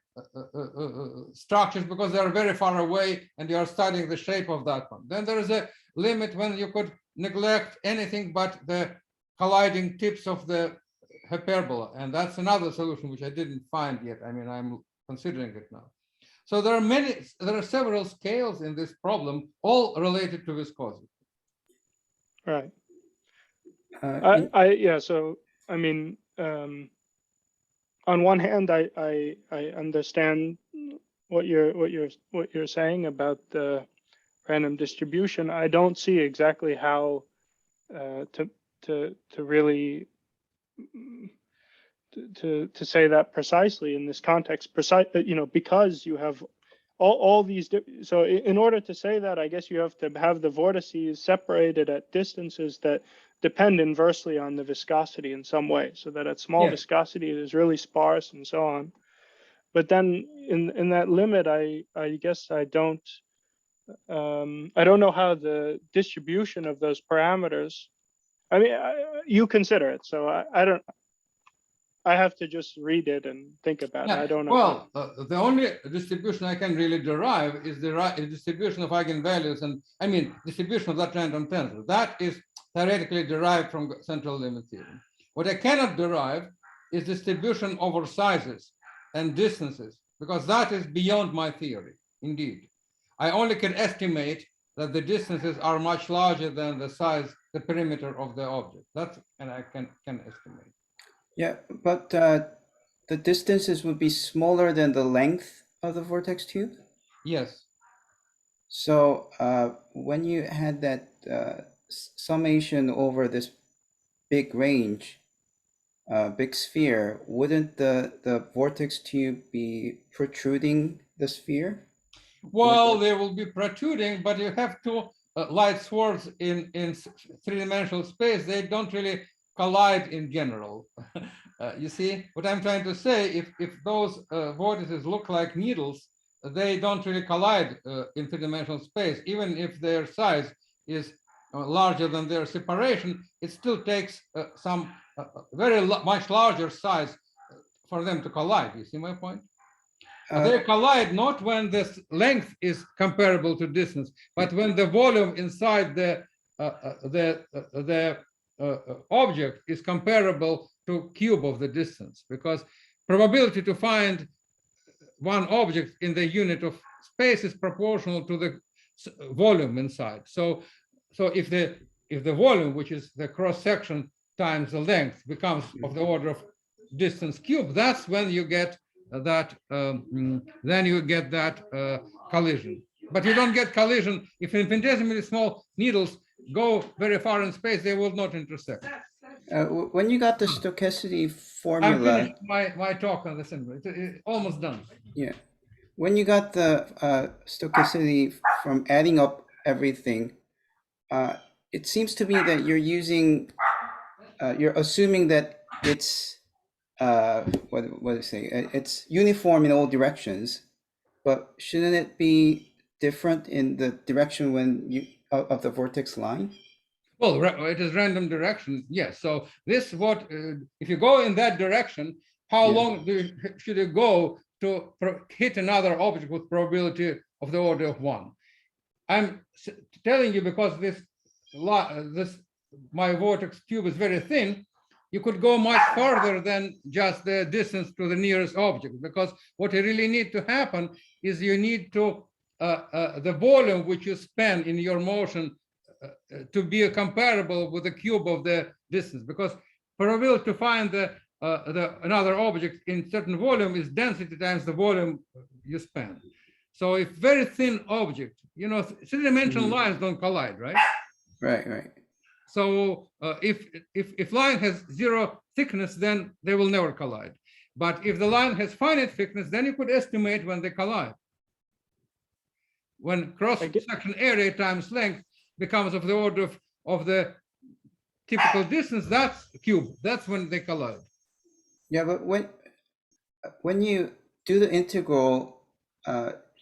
A: structures because they are very far away and you are studying the shape of that one. Then there is a limit when you could neglect anything but the colliding tips of the hyperbola, and that's another solution which I didn't find yet. I mean, I'm considering it now. So there are several scales in this problem, all related to viscosity.
C: Right. So I mean, on one hand, I understand what you're saying about the random distribution. I don't see exactly how to really to say that precisely in this context, you know, because you have all these. So in order to say that, I guess you have to have the vortices separated at distances that depend inversely on the viscosity in some way, so that at small viscosity it is really sparse and so on. But then in that limit, I guess I don't know how the distribution of those parameters. I mean, you consider it, so I don't. I have to just read it and think about it. I don't know.
A: Well, the only distribution I can really derive is the distribution of eigenvalues, and I mean distribution of that random tensor. That is theoretically derived from central limit theorem. What I cannot derive is distribution over sizes and distances, because that is beyond my theory. Indeed, I only can estimate that the distances are much larger than the size, the perimeter of the object. That's, and I can estimate.
D: Yeah, but the distances would be smaller than the length of the vortex tube?
A: Yes.
D: So when you had that summation over this big range, big sphere, wouldn't the vortex tube be protruding the sphere?
A: Well, they will be protruding, but you have two light swords in three-dimensional space. They don't really collide in general. You see what I'm trying to say? If those vortices look like needles, they don't really collide in three-dimensional space. Even if their size is larger than their separation, it still takes some much larger size for them to collide. You see my point? They collide not when this length is comparable to distance, but when the volume inside the object is comparable to cube of the distance, because probability to find one object in the unit of space is proportional to the volume inside. So if the volume, which is the cross section times the length, becomes of the order of distance cube, that's when you get that then you get that collision. But you don't get collision if infinitesimally small needles go very far in space, they will not intersect.
D: When you got the stochasticity
A: I'm
D: formula,
A: finished my talk on the symbol. It's almost done.
D: yeah, when you got the stochasticity from adding up everything, it seems to me that you're assuming that it's what do you say? It's uniform in all directions, but shouldn't it be different in the direction when you of the vortex line?
A: Well, it is random direction, yes. So this what if you go in that direction, how
D: Yeah.
A: long should you go to hit another object with probability of the order of 1? I'm telling you because this my vortex tube is very thin. You could go much farther than just the distance to the nearest object, because what you really need to happen is you need to the volume which you spend in your motion to be comparable with the cube of the distance, because probability to find the another object in certain volume is density times the volume you spend. So if very thin object, you know, three-dimensional lines don't collide, right?
D: Right.
A: So if line has 0 thickness, then they will never collide. But if the line has finite thickness, then you could estimate when they collide. When cross-section area times length becomes of the order of the typical distance, that's cube. That's when they collide.
D: Yeah, but when you do the integral,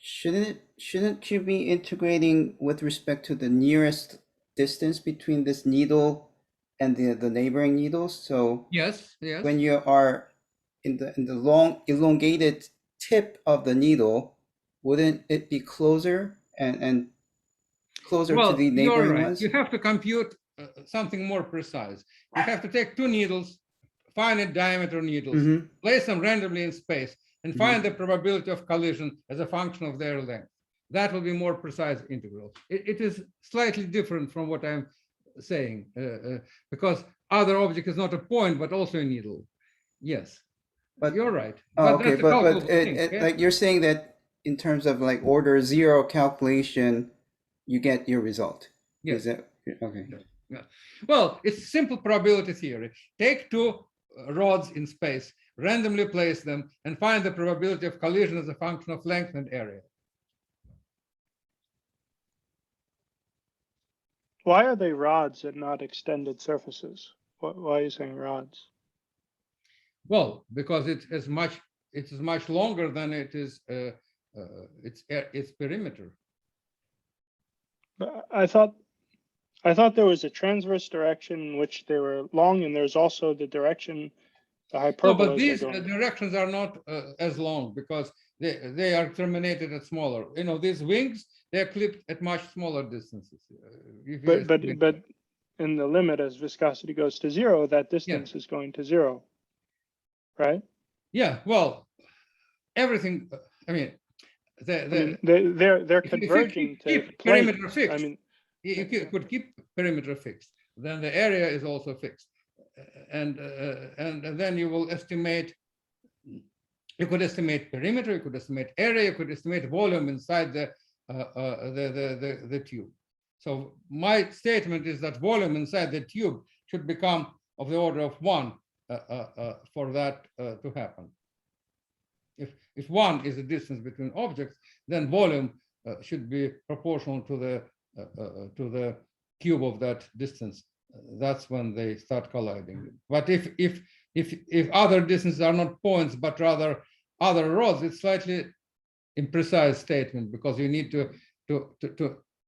D: shouldn't you be integrating with respect to the nearest distance between this needle and the neighboring needles? So
A: yes.
D: When you are in the long elongated tip of the needle, wouldn't it be closer and closer to the neighboring
A: you're right.
D: ones?
A: You have to compute something more precise. You have to take two needles, finite diameter needles, place them randomly in space, and find the probability of collision as a function of their length. That will be more precise integral. It is slightly different from what I'm saying, because other object is not a point, but also a needle. Yes, but you're right.
D: Oh, okay, but like you're saying that in terms of like order 0 calculation, you get your result.
A: Yes.
D: Is that okay?
A: Yeah. Well, it's simple probability theory. Take two rods in space, randomly place them, and find the probability of collision as a function of length and area.
C: Why are they rods and not extended surfaces? Why are you saying rods?
A: Well, because it is much longer than it is its perimeter.
C: I thought there was a transverse direction in which they were long, and there's also the direction the hyperbolas.
A: No, but these directions are not as long because they are terminated at smaller. You know, these wings, they're clipped at much smaller distances.
C: But in the limit, as viscosity goes to 0, that distance is going to 0, right?
A: Yeah. Well, everything. I mean,
C: they're converging to
A: perimeter fixed.
C: I mean,
A: you could keep perimeter fixed. Then the area is also fixed, and then you will estimate. You could estimate perimeter. You could estimate area. You could estimate volume inside the tube. So my statement is that volume inside the tube should become of the order of 1 for that to happen. If 1 is the distance between objects, then volume should be proportional to the cube of that distance. That's when they start colliding. But if other distances are not points but rather other rods, it's slightly imprecise statement, because you need to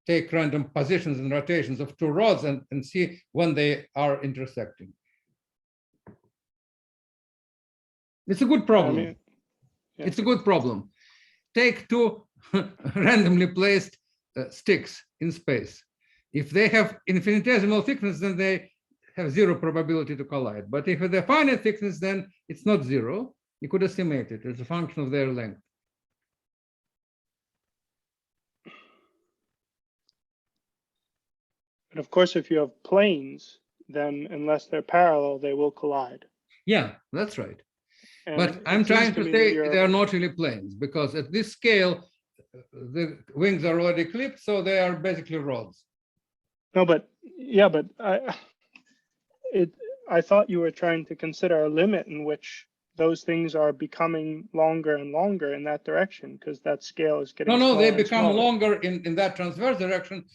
A: take random positions and rotations of 2 rods and see when they are intersecting. It's a good problem.
C: I mean, yeah.
A: It's a good problem. Take 2 randomly placed sticks in space. If they have infinitesimal thickness, then they have 0 probability to collide. But if they're finite thickness, then it's not 0. You could estimate it as a function of their length.
C: And of course, if you have planes, then unless they're parallel, they will collide.
A: Yeah, that's right.
C: And
A: But
C: it
A: I'm
C: seems
A: trying
C: to
A: to
C: me
A: say
C: that you're-
A: they are not really planes, because at this scale, the wings are already clipped, so they are basically rods.
C: No, but yeah, but I thought you were trying to consider a limit in which those things are becoming longer and longer in that direction, because that scale is getting
A: No, they
C: smaller and
A: become
C: smaller.
A: longer in that transverse direction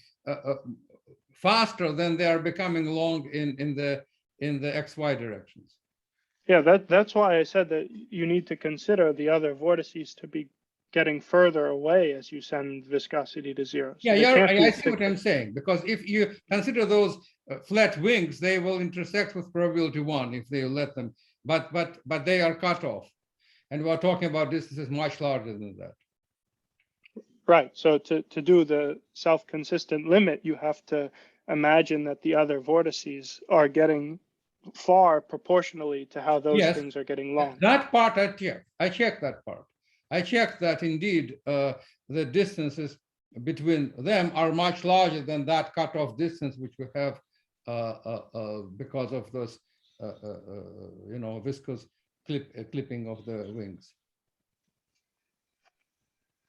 A: faster than they are becoming long in the XY directions.
C: Yeah, that's why I said that you need to consider the other vortices to be getting further away as you send viscosity to 0. So
A: Yeah,
C: they can't be
A: I see what
C: thicker.
A: I'm saying, because if you consider those flat wings, they will intersect with probability 1 if they let them, but they are cut off. And we're talking about distances much larger than that.
C: Right. So to do the self-consistent limit, you have to imagine that the other vortices are getting far proportionally to how those
A: Yes.
C: things are getting long.
A: That part I checked. I checked that part. I checked that indeed the distances between them are much larger than that cutoff distance which we have because of those viscous clipping of the wings.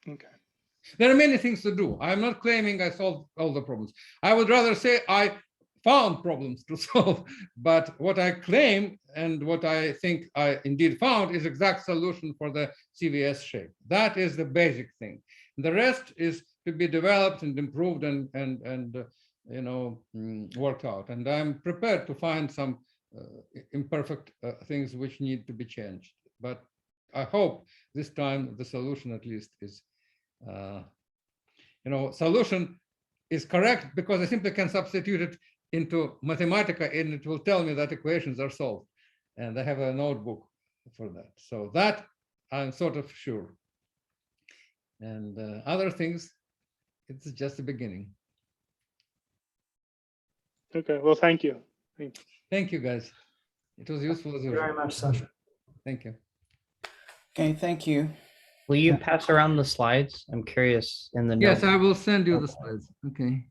C: Okay.
A: There are many things to do. I'm not claiming I solved all the problems. I would rather say I found problems to solve, but what I claim and what I think I indeed found is exact solution for the CVS shape. That is the basic thing. The rest is to be developed and improved and worked out. And I'm prepared to find some imperfect things which need to be changed. But I hope this time the solution at least is, solution is correct, because I simply can substitute it into Mathematica and it will tell me that equations are solved. And I have a notebook for that. So that I'm sort of sure. And other things, it's just the beginning.
C: Okay. Well, thank you.
A: Thank you, guys. It was useful as
B: Thank you very
A: usual.
B: much, Sasha.
A: Thank you.
D: Okay, thank you.
E: Will you
B: Yeah.
E: pass around the slides? I'm curious in the
A: Yes,
E: note.
A: I will send you the slides. Okay.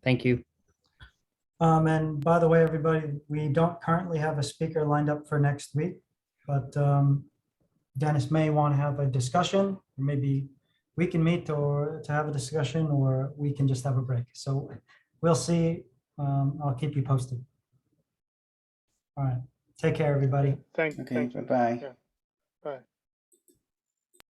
E: Thank you.
B: And by the way, everybody, we don't currently have a speaker lined up for next week, but Dennis may want to have a discussion. Maybe we can meet or to have a discussion, or we can just have a break. So we'll see. I'll keep you posted. All right. Take care, everybody.
D: Okay,
C: Thank you.
D: bye-bye.
C: Yeah. Bye.